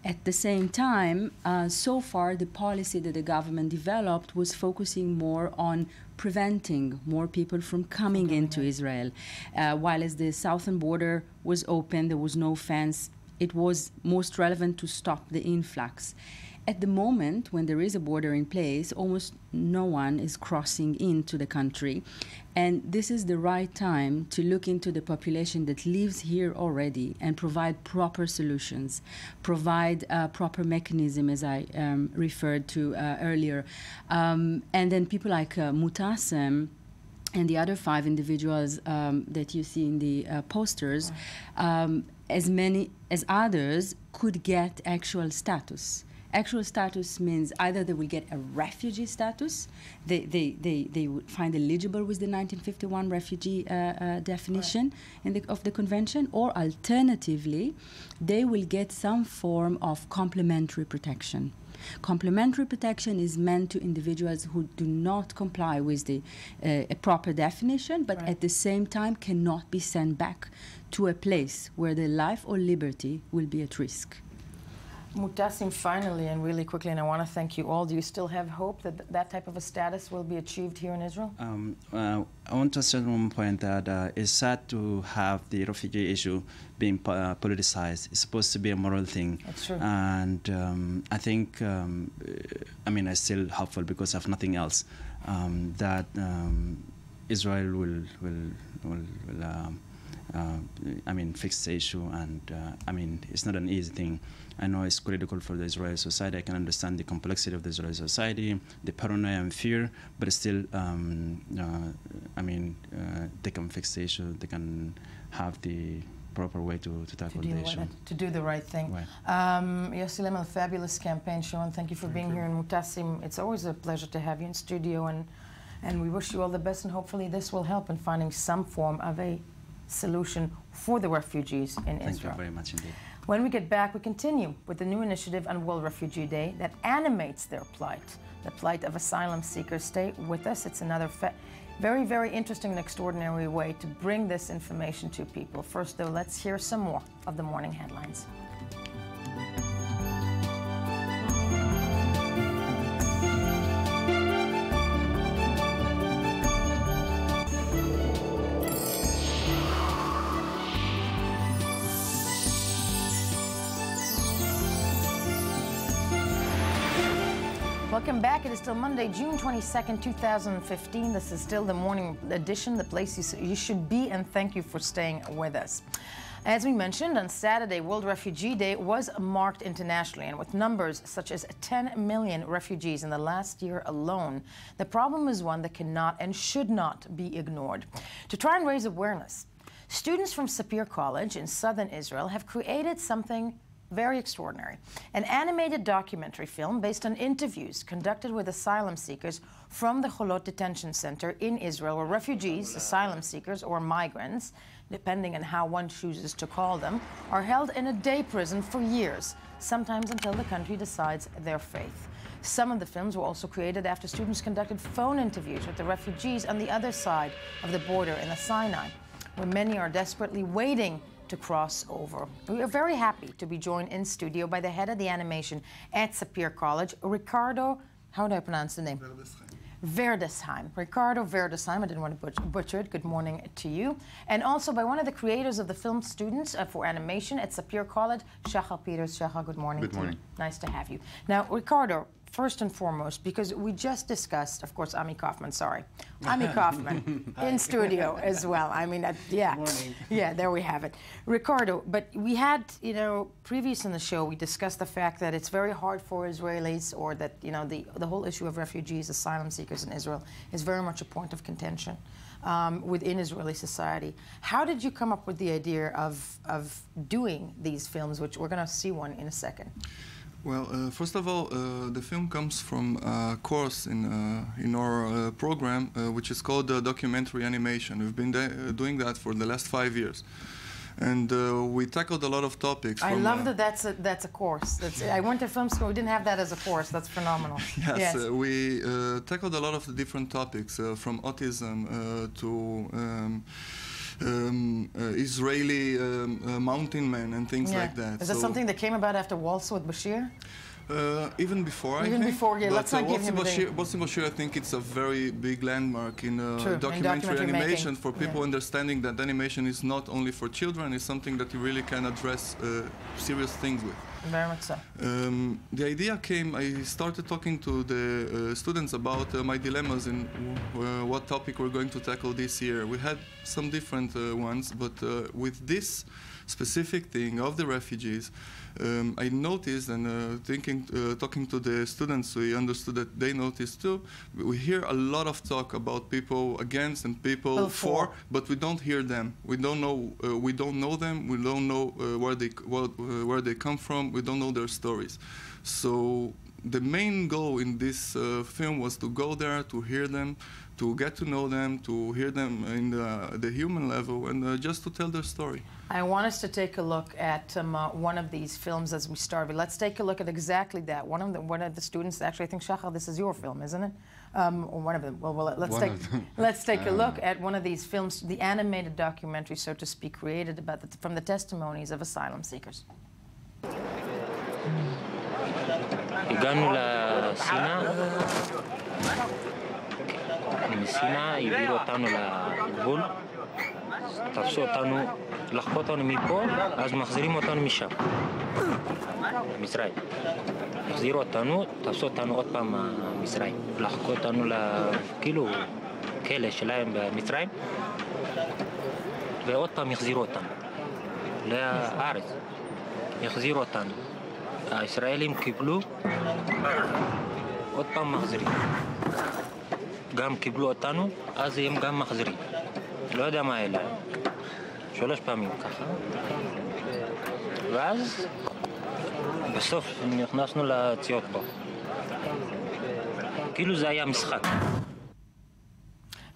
At the same time, so far the policy that the government developed was focusing more on preventing more people from coming into Israel. While as the southern border was open, there was no fence, it was most relevant to stop the influx. At the moment, when there is a border in place, almost no one is crossing into the country. And this is the right time to look into the population that lives here already and provide proper solutions, provide a proper mechanism, as I referred to earlier. And then people like Mutassim and the other 5 individuals that you see in the posters, as many as others could get actual status. Actual status means either they will get a refugee status, they would find eligible with the 1951 refugee definition of the convention, or alternatively, they will get some form of complementary protection. Complementary protection is meant to individuals who do not comply with the a proper definition, but at the same time cannot be sent back to a place where their life or liberty will be at risk. Mutassim, finally and really quickly, and I want to thank you all, do you still have hope that that type of a status will be achieved here in Israel? I want to assert one point that it's sad to have the refugee issue being politicized. It's supposed to be a moral thing. That's true. And I think, I mean, I'm still hopeful because of nothing else, that Israel will I mean, fix the issue. And I mean, it's not an easy thing. I know it's critical for the Israeli society. I can understand the complexity of the Israeli society, the paranoia and fear, but still, I mean, they can fix the issue. They can have the proper way to tackle the issue. To do the right thing. Right. Yossi Lemel, fabulous campaign, Sharon. Thank you for being here. And Mutassim, it's always a pleasure to have you in studio, and we wish you all the best, and hopefully this will help in finding some form of a solution for the refugees in Israel. Thank you very much indeed. When we get back, we continue with the new initiative on World Refugee Day that animates their plight, the plight of asylum seekers. Stay with us. It's another very, very interesting and extraordinary way to bring this information to people. First, though, let's hear some more of the morning headlines. Welcome back. It is still Monday, June 22nd, 2015. This is still the morning edition, the place you should be, and thank you for staying with us. As we mentioned, on Saturday, World Refugee Day was marked internationally, and with numbers such as 10 million refugees in the last year alone, the problem is one that cannot and should not be ignored. To try and raise awareness, students from Sapir College in southern Israel have created something very extraordinary. An animated documentary film based on interviews conducted with asylum seekers from the Cholot detention center in Israel, where refugees, asylum seekers, or migrants, depending on how one chooses to call them, are held in a day prison for years, sometimes until the country decides their fate. Some of the films were also created after students conducted phone interviews with the refugees on the other side of the border in the Sinai, where many are desperately waiting to cross over. We are very happy to be joined in studio by the head of the animation at Sapir College, Ricardo, how do I pronounce the name? Verdesheim. Ricardo Verdesheim, I didn't want to butcher it. Good morning to you. And also by one of the creators of the film students for animation at Sapir College, Shachar Peters. Shachar, good morning. Good morning. Nice to have you. Now, Ricardo, first and foremost, because we just discussed, of course, Ami Kaufman, sorry. Ami Kaufman in studio as well. I mean, yeah. Yeah, there we have it. Ricardo, but we had, you know, previous in the show, we discussed the fact that it's very hard for Israelis, or that, you know, the whole issue of refugees, asylum seekers in Israel is very much a point of contention within Israeli society. How did you come up with the idea of doing these films, which we're going to see one in a second? Well, first of all, the film comes from a course in our program, which is called documentary animation. We've been doing that for the last 5 years, and we tackled a lot of topics. I love that that's a course. I went to film school. We didn't have that as a course. That's phenomenal. Yes. We tackled a lot of the different topics, from autism to Israeli mountain men and things like that. Is that something that came about after Waltz with Bashir? Even before, I think. Even before, yeah. Let's not give him Bashir, I think it's a very big landmark in documentary animation for people understanding that animation is not only for children, it's something that you really can address serious things with. Very much so. The idea came, I started talking to the students about my dilemmas and what topic we're going to tackle this year. We had some different ones, but with this specific thing of the refugees, I noticed, and talking to the students, we understood that they noticed too. We hear a lot of talk about people against and people for, but we don't hear them. We don't know. We don't know them. We don't know where they come from. We don't know their stories. So the main goal in this film was to go there, to hear them, to get to know them, to hear them in the human level, and just to tell their story. I want us to take a look at one of these films as we start. But let's take a look at exactly that. One of the students, actually, I think, Shachar, this is your film, isn't it? Or one of them. Well, let's take a look at one of these films, the animated documentary, so to speak, created about from the testimonies of asylum seekers. הגענו לסינה, מסינה העבירו אותנו לגבול, תפסו אותנו, לחקו אותנו מפה, אז מחזירים אותנו משם, מצרים. החזירו אותנו, תפסו אותנו עוד פעם מצרים, לחקו אותנו כאילו כלא שלהם במצרים, ועוד פעם החזירו אותנו לארץ, החזירו אותנו. הישראלים קיבלו, עוד פעם מחזירים. גם קיבלו אותנו, אז הם גם מחזירים. לא יודע מה אלה. 3 פעמים ככה. ואז בסוף נכנסנו לציוד פה. כאילו זה היה משחק.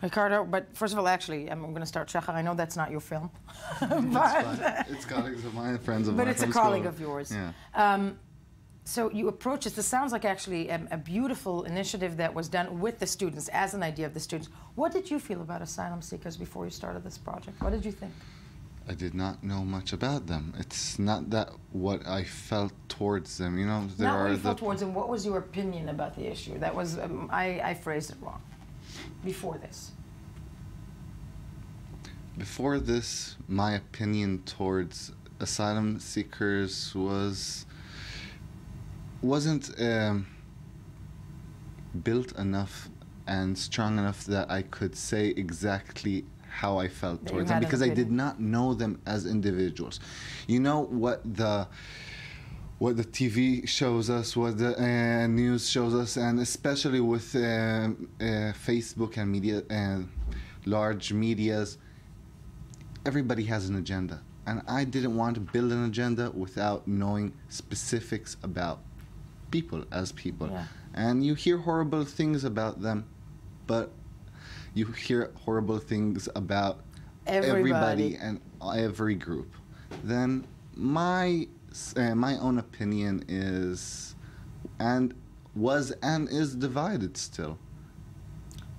Ricardo, but first of all, actually, I'm going to start, Shachar. I know that's not your film. It's colleagues of mine, friends of mine. But it's a colleague of yours. Yeah. So you approach it. This sounds like actually a beautiful initiative that was done with the students, as an idea of the students. What did you feel about asylum seekers before you started this project? What did you think? I did not know much about them. It's not that what I felt towards them. You know, there not what you felt towards them. What was your opinion about the issue? That was I phrased it wrong. Before this. Before this, my opinion towards asylum seekers wasn't built enough and strong enough that I could say exactly how I felt towards them, because I did not know them as individuals. You know what the TV shows us, what the news shows us, and especially with Facebook and media and large medias, everybody has an agenda. and I didn't want to build an agenda without knowing specifics about people as people. Yeah. And you hear horrible things about them, but you hear horrible things about everybody and every group. Then my own opinion is, and was and is divided still.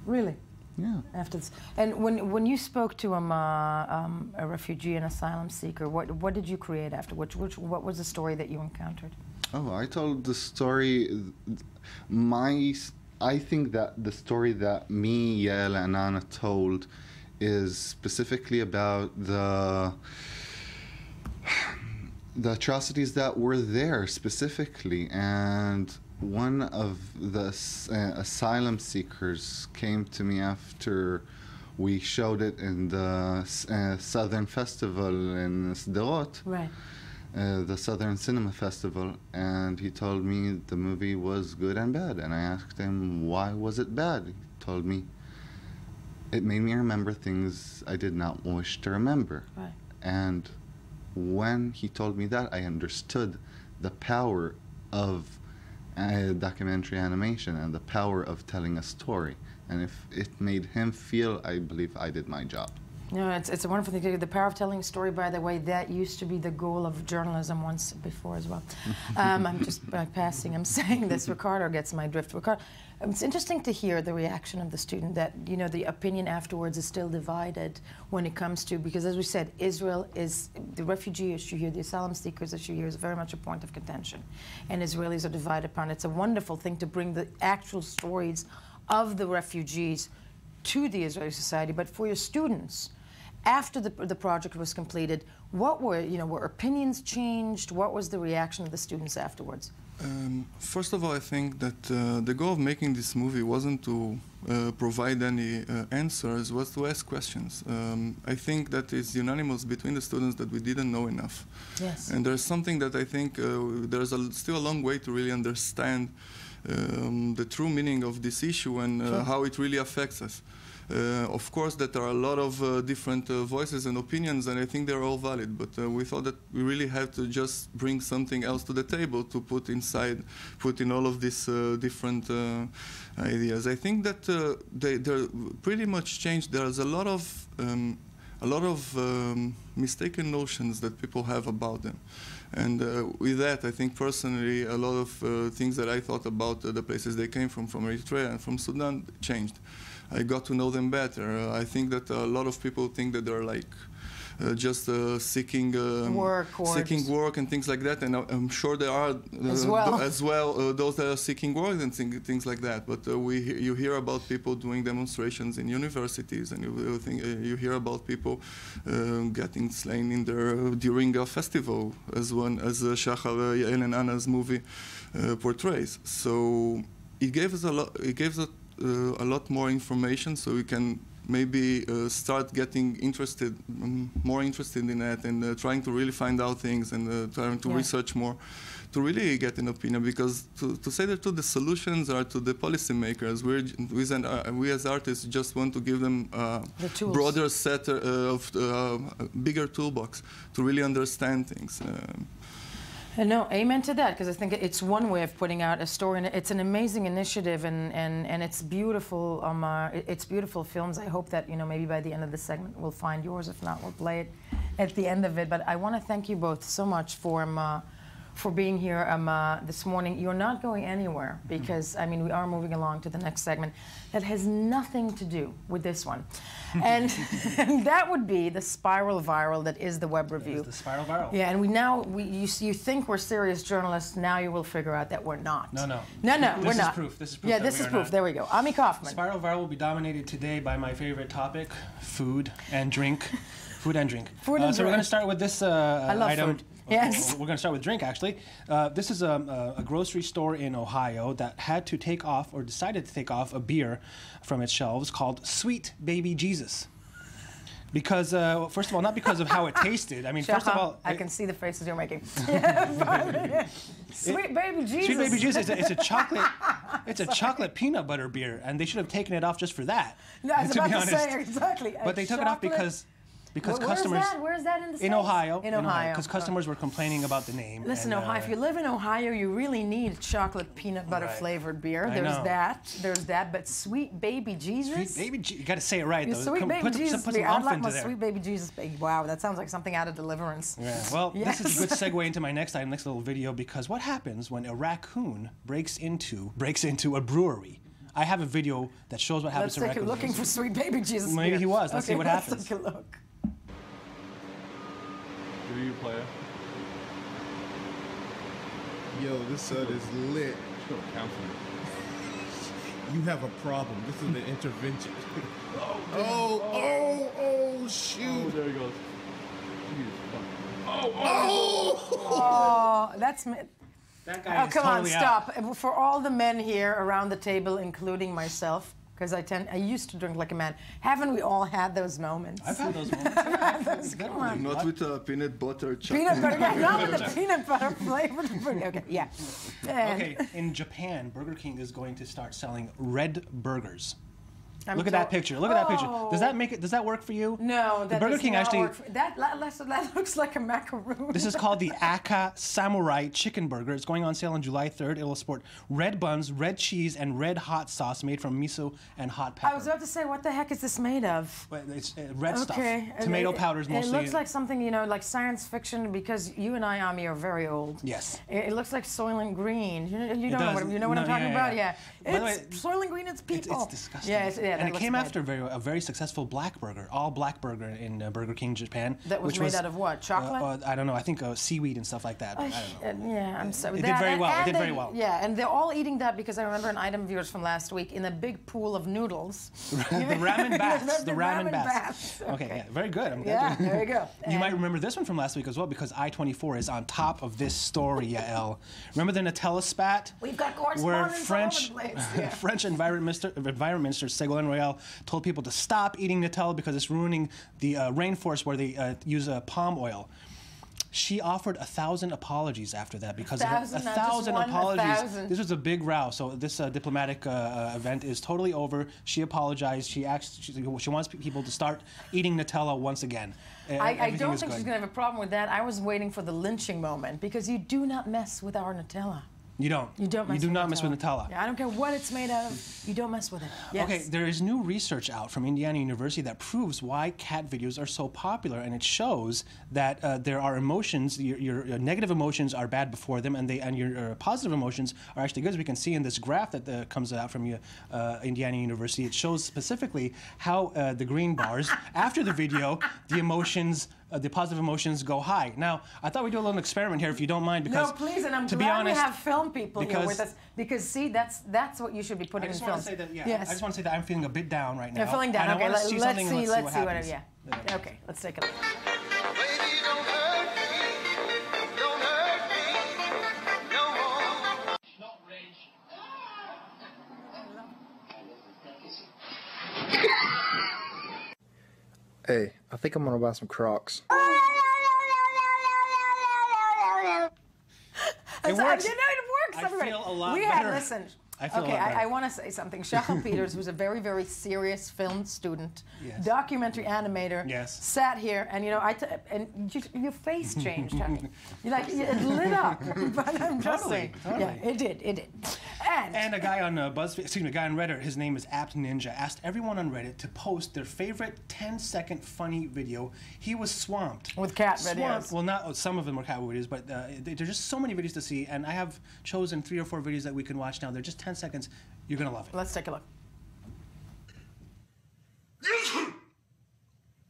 Really? Yeah. After this, and when you spoke to a refugee and asylum seeker, what did you create after? What was the story that you encountered? Oh, I told the story. I think that the story that me, Yael, and Anna told is specifically about the atrocities that were there specifically, and one of the asylum seekers came to me after we showed it in the Southern Festival in Sderot, right? The Southern Cinema Festival, and he told me the movie was good and bad. And I asked him, why was it bad? He told me, it made me remember things I did not wish to remember. Right. And when he told me that, I understood the power of documentary animation and the power of telling a story. And if it made him feel, I believe I did my job. No, it's a wonderful thing to do. The power of telling a story, by the way, that used to be the goal of journalism once before as well. I'm just bypassing, I'm saying this. Ricardo gets my drift. Ricardo, it's interesting to hear the reaction of the student that, you know, the opinion afterwards is still divided when it comes to, because as we said, Israel is, the refugee issue here, the asylum seekers issue here is very much a point of contention. And Israelis are divided upon it. It's a wonderful thing to bring the actual stories of the refugees to the Israeli society. But for your students, after the project was completed, what were, were opinions changed? What was the reaction of the students afterwards? First of all, I think that the goal of making this movie wasn't to provide any answers, was to ask questions. I think that it's unanimous between the students that we didn't know enough. Yes. And there's something that I think there's still a long way to really understand the true meaning of this issue and how it really affects us. Of course, that there are a lot of different voices and opinions, and I think they're all valid. But we thought that we really had to just bring something else to the table to put in all of these different ideas. I think that they're pretty much changed. There's a lot of mistaken notions that people have about them. And with that, I think personally, a lot of things that I thought about the places they came from Eritrea and from Sudan, changed. I got to know them better. I think that a lot of people think that they're like just seeking work and things like that, and I'm sure there are those that are seeking work and things like that. But you hear about people doing demonstrations in universities, and you hear about people getting slain during a festival, as Shachar, Yael, and Anna's movie portrays. So it gave us a lot more information, so we can maybe start getting more interested in that, and trying to really find out things, and trying to research more to really get an opinion. Because to say the truth, the solutions are to the policymakers. We as artists just want to give them a broader set of bigger toolbox to really understand things. No, amen to that, because I think it's one way of putting out a story, and it's an amazing initiative, and it's beautiful. It's beautiful films. I hope that maybe by the end of the segment we'll find yours. If not, we'll play it at the end of it. But I want to thank you both so much for being here this morning. You're not going anywhere, because we are moving along to the next segment that has nothing to do with this one, and that would be the spiral viral that is the web review. The spiral viral. Yeah, and you think we're serious journalists. Now you will figure out that we're not. No, we're not. This is proof. Yeah, this is proof. There we go. Ami Kaufman. Spiral viral will be dominated today by my favorite topic: food and drink. Food and drink. So we're going to start with this item. Food. Yes. We're going to start with drink, actually. This is a grocery store in Ohio that had to take off, or decided to take off, a beer from its shelves called Sweet Baby Jesus. Because, first of all, not because of how it tasted. First of all... I can see the faces you're making. Sweet Baby Jesus. Sweet Baby Jesus. It's a chocolate peanut butter beer, and they should have taken it off just for that. No, I was about to say, exactly. But they took it off because because Where's customers. that? Where's that in the States? In Ohio. In Ohio. Because customers were complaining about the name. Listen, and, Ohio. If you live in Ohio, you really need chocolate peanut butter flavored beer. There's that. There's that. But Sweet Baby Jesus. Sweet Baby Jesus. You got to say it right, though. Sweet Baby Jesus. Put some I oomph like into my there. Sweet Baby Jesus. Wow, that sounds like something out of Deliverance. Yeah. Well, Yes. this is a good segue into my next item, next little video, because what happens when a raccoon breaks into a brewery? I have a video that shows what happens to Let's take a raccoons. looking for Sweet Baby Jesus. Maybe beer. he was. Let's see what happens. Let's take a look. Do you, player? Yo, this set is lit. You have a problem. This is an intervention. Oh, shoot. Oh, there he goes. Oh, that's me. That guy is come totally on, stop. For all the men here around the table, including myself, because I used to drink like a man. Haven't we all had those moments? I've had those moments. Come on. Not with peanut butter chocolate. Peanut butter, not with the peanut butter flavored. Okay, yeah. Okay, in Japan, Burger King is going to start selling red burgers. Look at that picture. Look at that picture. Does that make it? Does that work for you? No, that Burger does King not actually. work for, that looks like a macaroon. This is called the Aka Samurai Chicken Burger. It's going on sale on July 3rd. It will sport red buns, red cheese, and red hot sauce made from miso and hot pepper. I was about to say, what the heck is this made of? But it's red stuff. Okay. Tomato powders mostly. It looks like something, you know, like science fiction, because you and I, Ami, are very old. Yes. It looks like Soylent Green. You know does. what I'm talking about? Yeah. By the way, Soylent Green, it's people. It's disgusting. Yeah, and it came after a very successful black burger, all black burger in Burger King Japan. That was which made out of what? Chocolate? I don't know. I think seaweed and stuff like that. But I don't know. Yeah, I'm sorry. It did very well. It did very well. Yeah, and they're all eating that because I remember an item of yours from last week in a big pool of noodles. The ramen baths. The ramen baths. Okay, yeah, very good. I'm Yeah, there you go. You might remember this one from last week as well, because I-24 is on top of this story, Yael. Remember the Nutella spat? We've got correspondence where all over the place. Yeah. French Environment Minister Ségolène Royal told people to stop eating Nutella because it's ruining the rainforest where they use palm oil. She offered 1,000 apologies after that because of 1,000 apologies. 1,000. This was a big row. So this diplomatic event is totally over. She apologized. She wants people to start eating Nutella once again. I don't think she's going to have a problem with that. I was waiting for the lynching moment because you do not mess with our Nutella. You don't. You don't mess You do not mess with Nutella. Yeah, I don't care what it's made out of. You don't mess with it. Yes. Okay, there is new research out from Indiana University that proves why cat videos are so popular, and it shows that there are emotions. Your negative emotions are bad before them, and your positive emotions are actually good. As we can see in this graph that comes out from Indiana University, it shows specifically how the green bars after the video, the emotions. The positive emotions go high. Now, I thought we'd do a little experiment here, if you don't mind, because no, please, and I'm to glad be honest, we have film people here with us, because see, that's what you should be putting in films. I Yes. just want to say that I'm feeling a bit down right now. You're feeling down. And Okay, I let's see what happens. yeah. Okay, let's take a look. Hey, I think I'm gonna buy some Crocs. It works. You know, it works. I feel a lot we better. Listen. I feel a okay, lot better. I want to say something. Jaffa Peters, who's a very, very serious film student, documentary animator, sat here, and you know, your face changed, honey. It lit up. But I'm just saying, yeah, it did. And a guy on BuzzFeed, a guy on Reddit, his name is Apt Ninja, asked everyone on Reddit to post their favorite 10-second funny video. He was swamped with cat videos. Well, not some of them were cat videos, but there's just so many videos to see, and I have chosen 3 or 4 videos that we can watch now. They're just 10 seconds. You're gonna love it. Let's take a look.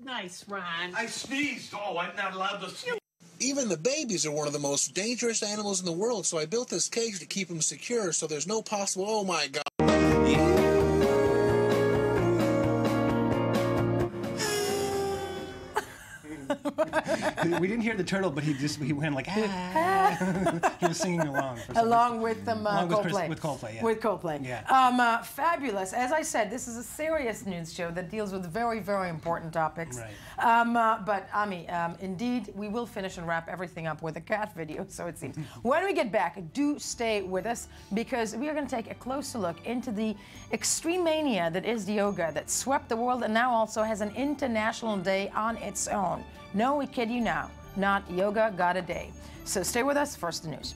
Nice, Ron. I sneezed. Oh, I'm not allowed to sneeze. Even the babies are one of the most dangerous animals in the world, so I built this cage to keep them secure so there's no possible, oh my God. We didn't hear the turtle, but he went like, ah. He was singing along. Along with Coldplay. With Coldplay, yeah. With Coldplay. Yeah. Fabulous. As I said, this is a serious news show that deals with very, very important topics. Right. But Ami, indeed, we will finish and wrap everything up with a cat video, so it seems. When we get back, do stay with us, because we are going to take a closer look into the extreme mania that is yoga, that swept the world and now also has an international day on its own. No, we kid you now, not Yoga Got a Day. So stay with us. First, the news.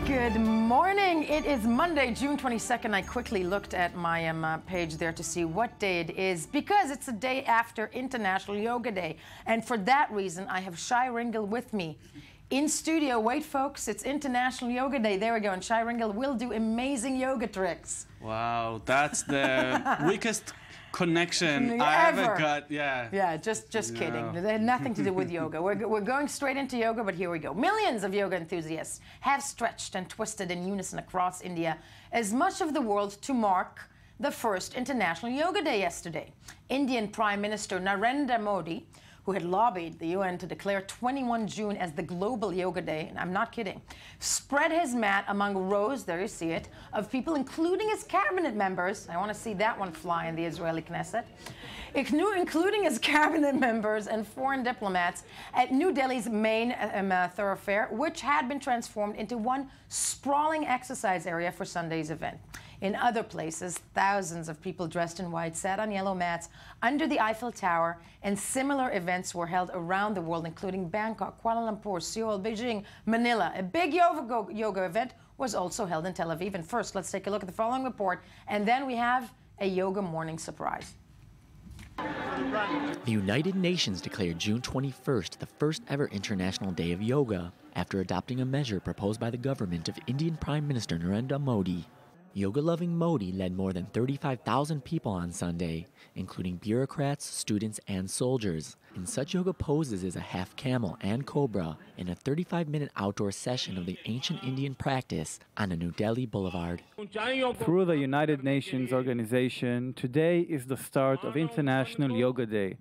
Good morning. It is Monday, June 22nd. I quickly looked at my page there to see what day it is, because it's the day after International Yoga Day. And for that reason, I have Shai Ringel with me in studio. Wait, folks, it's International Yoga Day. There we go. And Shai Ringel will do amazing yoga tricks. Wow, that's the weakest connection I ever got. Yeah, just kidding. They had nothing to do with yoga. We're going straight into yoga, but here we go. Millions of yoga enthusiasts have stretched and twisted in unison across India as much of the world to mark the first International Yoga Day yesterday. Indian Prime Minister Narendra Modi, who had lobbied the UN to declare 21 June as the Global Yoga Day, and I'm not kidding, spread his mat among rows, there you see it, of people, including his cabinet members. I want to see that one fly in the Israeli Knesset. Including his cabinet members and foreign diplomats at New Delhi's main thoroughfare, which had been transformed into one sprawling exercise area for Sunday's event. In other places, thousands of people dressed in white sat on yellow mats under the Eiffel Tower, and similar events were held around the world, including Bangkok, Kuala Lumpur, Seoul, Beijing, Manila. A big yoga event was also held in Tel Aviv. And first, let's take a look at the following report, and then we have a yoga morning surprise. The United Nations declared June 21st the first ever International Day of Yoga, after adopting a measure proposed by the government of Indian Prime Minister Narendra Modi. Yoga-loving Modi led more than 35,000 people on Sunday, including bureaucrats, students, and soldiers, in such yoga poses as a half camel and cobra in a 35-minute outdoor session of the ancient Indian practice on a New Delhi boulevard. Through the United Nations organization, today is the start of International Yoga Day.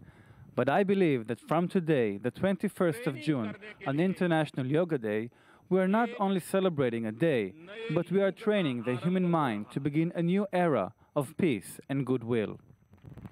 But I believe that from today, the 21st of June, on International Yoga Day, we are not only celebrating a day, but we are training the human mind to begin a new era of peace and goodwill.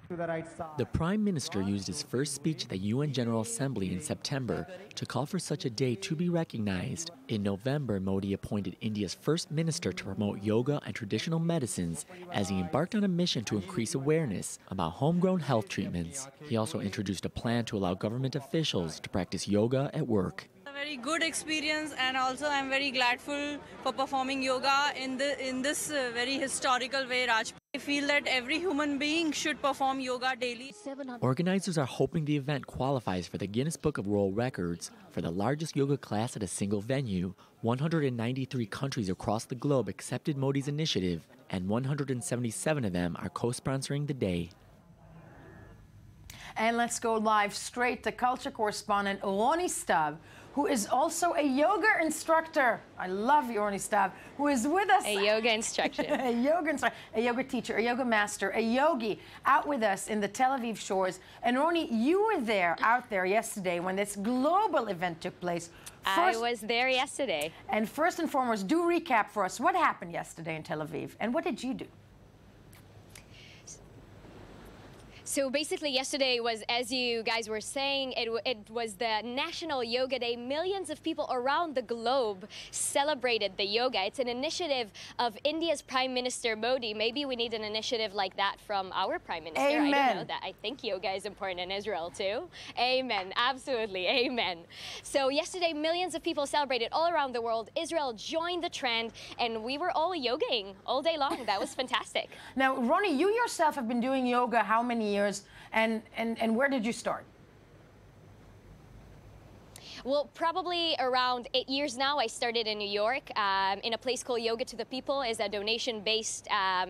The Prime Minister used his first speech at the UN General Assembly in September to call for such a day to be recognized. In November, Modi appointed India's first minister to promote yoga and traditional medicines as he embarked on a mission to increase awareness about homegrown health treatments. He also introduced a plan to allow government officials to practice yoga at work. Very good experience, and also I'm very grateful for performing yoga in this very historical way, Raj. I feel that every human being should perform yoga daily. Organizers are hoping the event qualifies for the Guinness Book of World Records for the largest yoga class at a single venue. 193 countries across the globe accepted Modi's initiative, and 177 of them are co-sponsoring the day. And let's go live straight to culture correspondent Roni Stav, who is also a yoga instructor. I love you, Roni Stav, who is with us. A yoga instruction. A yoga instructor, a yoga teacher, a yoga master, a yogi, out with us in the Tel Aviv shores. And Roni, you were there, out there yesterday when this global event took place. I was there yesterday. And first and foremost, do recap for us what happened yesterday in Tel Aviv, and what did you do? So basically yesterday was, as you guys were saying, it was the National Yoga Day. Millions of people around the globe celebrated the yoga. It's an initiative of India's Prime Minister Modi. Maybe we need an initiative like that from our Prime Minister. Amen. I don't know that. I think yoga is important in Israel too. Amen. Absolutely. Amen. So yesterday, millions of people celebrated all around the world. Israel joined the trend, and we were all yogaing all day long. That was fantastic. Now, Roni, you yourself have been doing yoga how many years? And where did you start? Well, probably around 8 years now. I started in New York in a place called Yoga to the People. It's a donation-based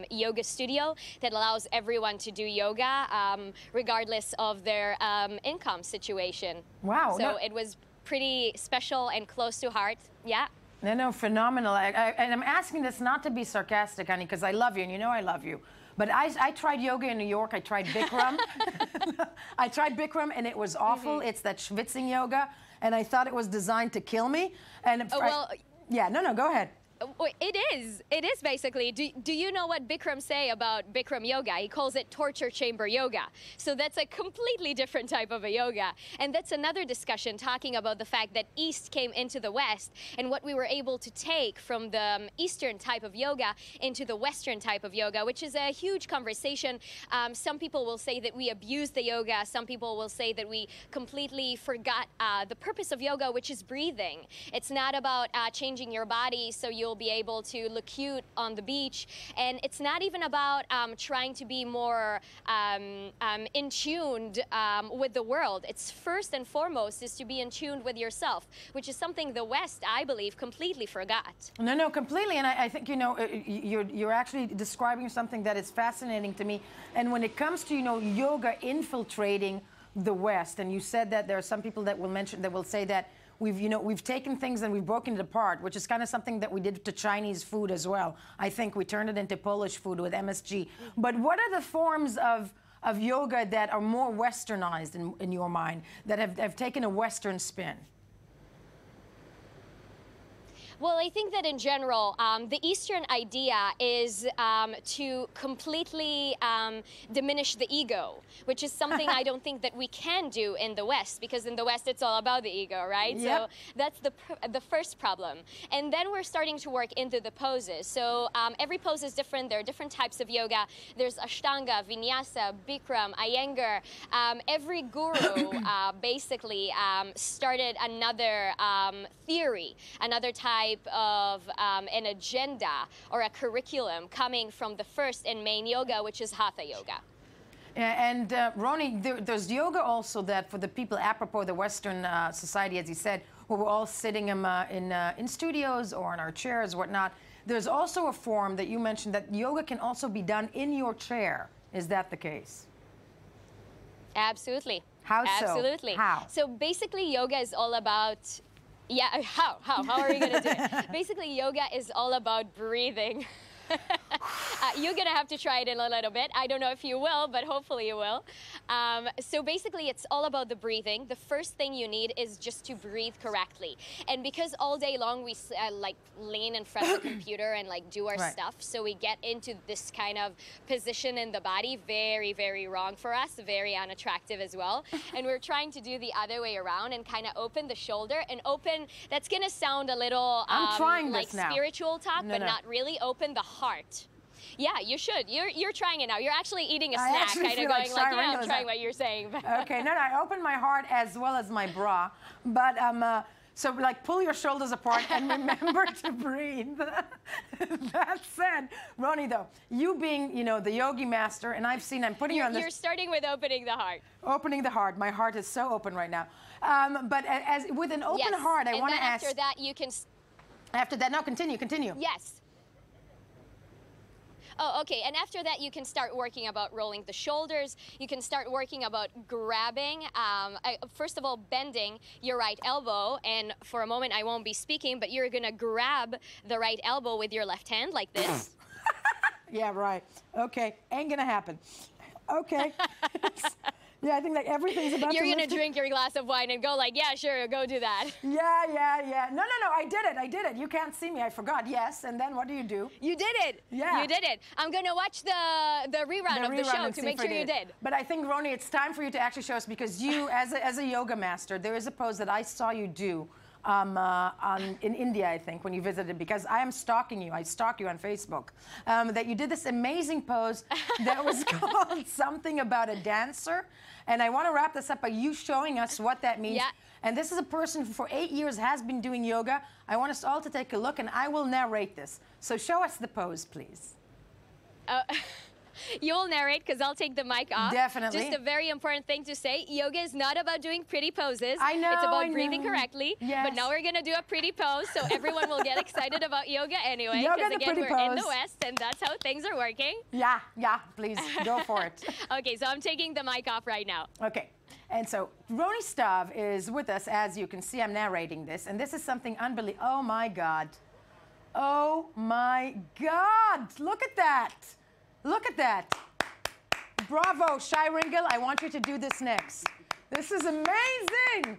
yoga studio that allows everyone to do yoga regardless of their income situation. Wow. So it was pretty special and close to heart. Yeah. No, phenomenal. And I'm asking this not to be sarcastic, honey, because I love you, and you know I love you. But I tried yoga in New York. I tried Bikram. I tried Bikram, and it was awful. It's that schwitzing yoga, and I thought it was designed to kill me. And yeah, no, go ahead. It is basically. Do you know what Bikram say about Bikram yoga? He calls it torture chamber yoga. So that's a completely different type of a yoga. And that's another discussion talking about the fact that East came into the West and what we were able to take from the Eastern type of yoga into the Western type of yoga, which is a huge conversation. Some people will say that we abused the yoga. Some people will say that we completely forgot the purpose of yoga, which is breathing. It's not about changing your body so you'll be able to look cute on the beach, and it's not even about trying to be more in tuned with the world. It's first and foremost is to be in tune with yourself, which is something the West, I believe, completely forgot. No, completely. And I think, you know, you're actually describing something that is fascinating to me. And when it comes to, you know, yoga infiltrating the West, and you said that there are some people that will say that we've taken things and we've broken it apart, which is kind of something that we did to Chinese food as well. I think we turned it into Polish food with MSG. But what are the forms of yoga that are more westernized in your mind, that have taken a Western spin? Well, I think that in general, the Eastern idea is to completely diminish the ego, which is something I don't think that we can do in the West, because in the West it's all about the ego, right? Yep. So that's the first problem. And then we're starting to work into the poses. So every pose is different. There are different types of yoga. There's Ashtanga, Vinyasa, Bikram, Iyengar. Every guru basically started another theory, another type of an agenda or a curriculum coming from the first and main yoga, which is Hatha yoga. And Ronnie, there's yoga also that for the people, apropos the Western society, as you said, where we're all sitting in studios or in our chairs, whatnot. There's also a form that you mentioned that yoga can also be done in your chair. Is that the case? Absolutely. How so? Absolutely. How? So basically, yoga is all about. Yeah, how are you going to do it? Basically, yoga is all about breathing. You're going to have to try it in a little bit. I don't know if you will, but hopefully you will. So basically, it's all about the breathing. The first thing you need is just to breathe correctly. And because all day long we like lean in front of the computer and like do our stuff, so we get into this kind of position in the body, very, very wrong for us, very unattractive as well. And we're trying to do the other way around and kind of open the shoulder and open. That's going to sound a little I'm trying like this now. Spiritual talk, but not really. Open the heart. Yeah, you should. You're trying it now. You're actually eating a snack, kind of going like, yeah, I'm trying what you're saying. Okay, no, I open my heart as well as my bra, but so like pull your shoulders apart and remember to breathe. That said, Ronnie, though, you being, you know, the yogi master, and I'm putting you on this. You're starting with opening the heart. Opening the heart. My heart is so open right now. But as with an open heart, I want to ask. After that, you can. After that, no, continue. Yes. Oh, okay. And after that, you can start working about rolling the shoulders. You can start working about grabbing. First of all, bending your right elbow. And for a moment, I won't be speaking, but you're going to grab the right elbow with your left hand like this. Yeah, right. Okay. Ain't going to happen. Okay. Yeah, I think like everything's about You're going to drink your glass of wine and go like, yeah, sure, go do that. Yeah. No, I did it. You can't see me. I forgot. Yes, and then what do? You did it. Yeah. You did it. I'm going to watch the rerun of the show to make sure you did. But I think, Ronnie, it's time for you to actually show us, because you, as a yoga master, there is a pose that I saw you do in India, I think, when you visited, because I am stalking you. I stalk you on Facebook. That you did this amazing pose that was called something about a dancer. And I want to wrap this up by you showing us what that means. Yeah. And this is a person who for 8 years has been doing yoga. I want us all to take a look, and I will narrate this. So show us the pose, please. You'll narrate because I'll take the mic off. Definitely. Just a very important thing to say. Yoga is not about doing pretty poses. I know, It's about I breathing know. correctly. Yes. But now we're going to do a pretty pose so everyone will get excited about yoga anyway. Yoga Because the again, pretty we're in the pose. West and that's how things are working. Yeah, please, go for it. Okay, so I'm taking the mic off right now. Okay, and so Roni Stav is with us. As you can see, I'm narrating this, and this is something unbelievable. Oh my God. Oh my God, look at that. Look at that. Bravo, Shai Ringel, I want you to do this next. This is amazing.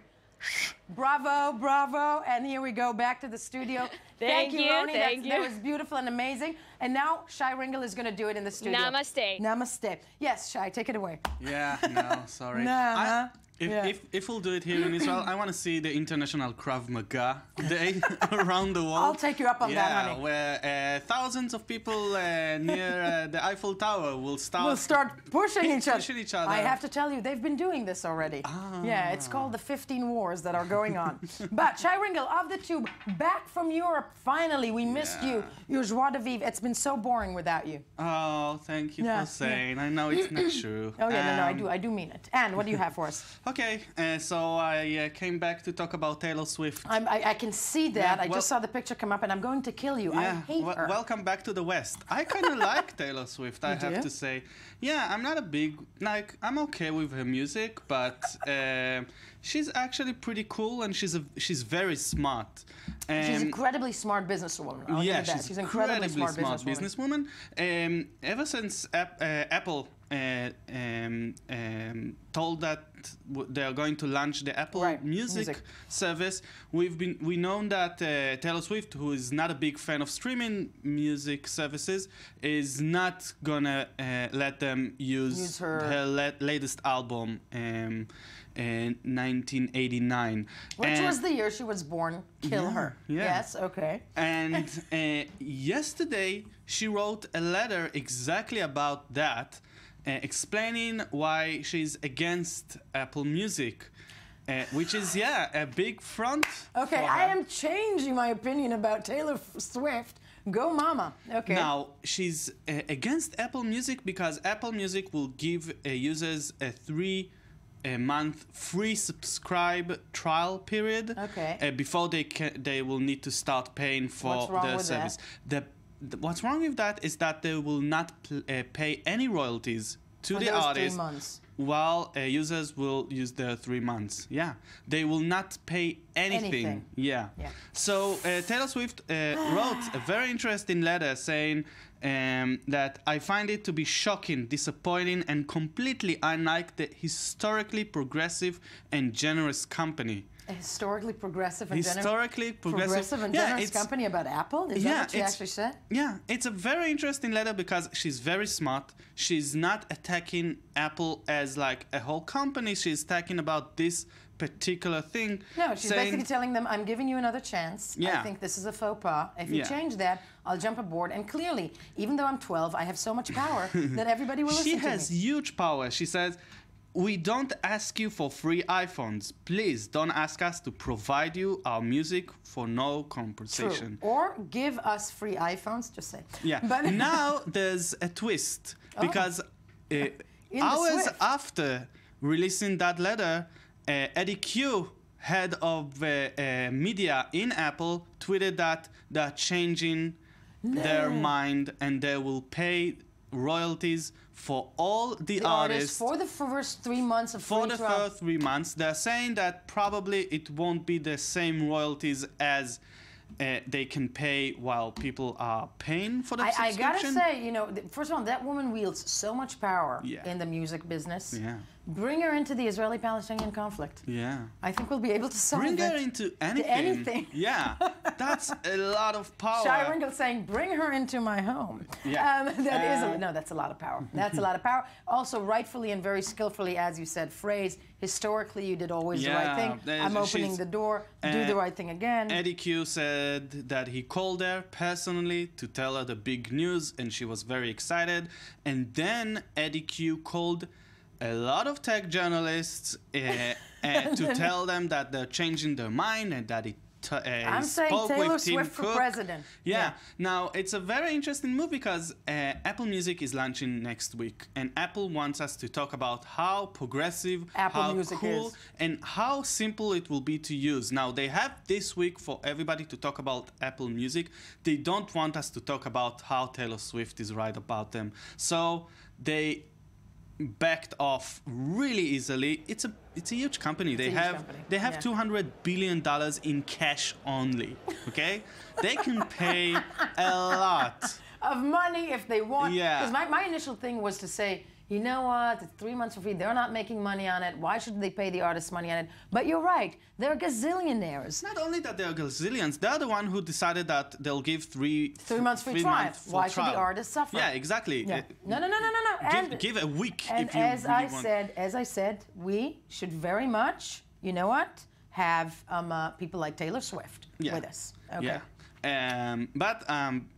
Bravo, bravo, and here we go back to the studio. Thank you, Roni. thank you. That was beautiful and amazing. And now Shai Ringel is going to do it in the studio. Namaste. Namaste. Yes, Shai, take it away. Yeah, no, sorry. Nah. If we'll do it here in Israel, I want to see the International Krav Maga Day around the world. I'll take you up on that, honey. Where thousands of people near the Eiffel Tower will start pushing each other. Pushing each other. I have to tell you, they've been doing this already. Yeah, it's called the 15 wars that are going on. But Shai Ringel of the Tube, back from Europe. Finally, we missed you. Your joie de vivre. It's been so boring without you. Oh, thank you for saying. I know it's not true. Oh yeah, no, I do mean it. And what do you have for us? Okay, so I came back to talk about Taylor Swift. I can see that. Yeah, I just saw the picture come up, and I'm going to kill you. Yeah, I hate her. Welcome back to the West. I kind of like Taylor Swift, I have to say. Yeah, I'm not a big, I'm okay with her music, but she's actually pretty cool, and she's very smart. She's an incredibly smart businesswoman. Yeah, she's incredibly smart businesswoman. Ever since Apple told that they are going to launch the Apple Music service, we known that Taylor Swift, who is not a big fan of streaming music services, is not gonna let them use her latest album in 1989. Which was the year she was born. Kill her. Yeah. Yes, okay. And yesterday she wrote a letter exactly about that, explaining why she's against Apple Music, which is, a big front. Okay, I am changing my opinion about Taylor Swift. Go mama. Okay. Now, she's against Apple Music because Apple Music will give users a 3-month free subscribe trial period before they will need to start paying for the service. What's wrong with that is that they will not pay any royalties to the artist 3 months. while users will use their 3 months. Yeah, they will not pay anything. Yeah. So Taylor Swift wrote a very interesting letter saying that I find it to be shocking, disappointing, and completely unlike the historically progressive and generous company. A historically progressive and progressive generous company about Apple? Is that what she actually said? Yeah, it's a very interesting letter because she's very smart. She's not attacking Apple as like a whole company. She's talking about this particular thing. No, she's basically telling them, I'm giving you another chance. I think this is a faux pas. If you change that, I'll jump aboard. And clearly, even though I'm 12, I have so much power that everybody will listen to me. She has huge power. She says, we don't ask you for free iPhones. Please don't ask us to provide you our music for no compensation. True. Or give us free iPhones, just say. Yeah. But now there's a twist because hours after releasing that letter, Eddie Q, head of media in Apple, tweeted that they're changing their mind and they will pay royalties for all the artists for the first 3 months of free trial. For the first 3 months. They're saying that probably it won't be the same royalties as they can pay while people are paying for the subscription. I gotta say, first of all, that woman wields so much power in the music business. Yeah. Bring her into the Israeli-Palestinian conflict. Yeah. I think we'll be able to solve it. Bring her into anything. Yeah. That's a lot of power. Shai Ringel saying, bring her into my home. Yeah. That's a lot of power. That's a lot of power. Also, rightfully and very skillfully, as you said, phrase, historically, you did always the right thing. I'm opening the door. Do the right thing again. Eddie Q said that he called her personally to tell her the big news, and she was very excited. And then Eddie Q called a lot of tech journalists to tell them that they're changing their mind and that it I'm saying spoke Taylor with Tim Swift for Cook. president. Yeah. Now, it's a very interesting move because Apple Music is launching next week, and Apple wants us to talk about how progressive, Apple how Music cool, is. and how simple it will be to use. Now, they have this week for everybody to talk about Apple Music. They don't want us to talk about how Taylor Swift is right about them. So they backed off really easily. It's a huge company. They have Yeah. $200 billion in cash only. Okay, they can pay a lot of money if they want. Yeah. Because my initial thing was to say, you know what, it's 3 months for free. They're not making money on it. Why should they pay the artists money on it? But you're right. They're gazillionaires. Not only that they're gazillions, they're the one who decided that they'll give 3 months free trial. Why should the artists suffer? Yeah, exactly. Yeah. No. And, give a week and if you as really want. As I said, we should very much, you know what, have people like Taylor Swift with us. Okay. Yeah. But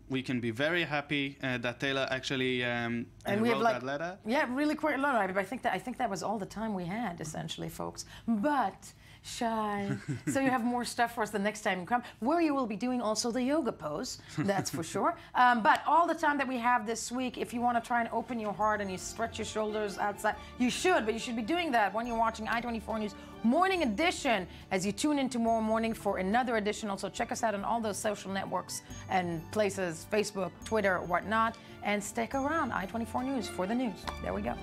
we can be very happy that Taylor actually and we wrote have that letter. Yeah, really quick. No, I think that was all the time we had, essentially, folks. But Shy. So you have more stuff for us the next time you come, where you will be doing also the yoga pose, that's for sure. But all the time that we have this week, if you want to try and open your heart and you stretch your shoulders outside, you should, but you should be doing that when you're watching I-24 News Morning Edition as you tune in tomorrow morning for another edition. Also, check us out on all those social networks and places, Facebook, Twitter, whatnot, and stick around, I-24 News for the news. There we go.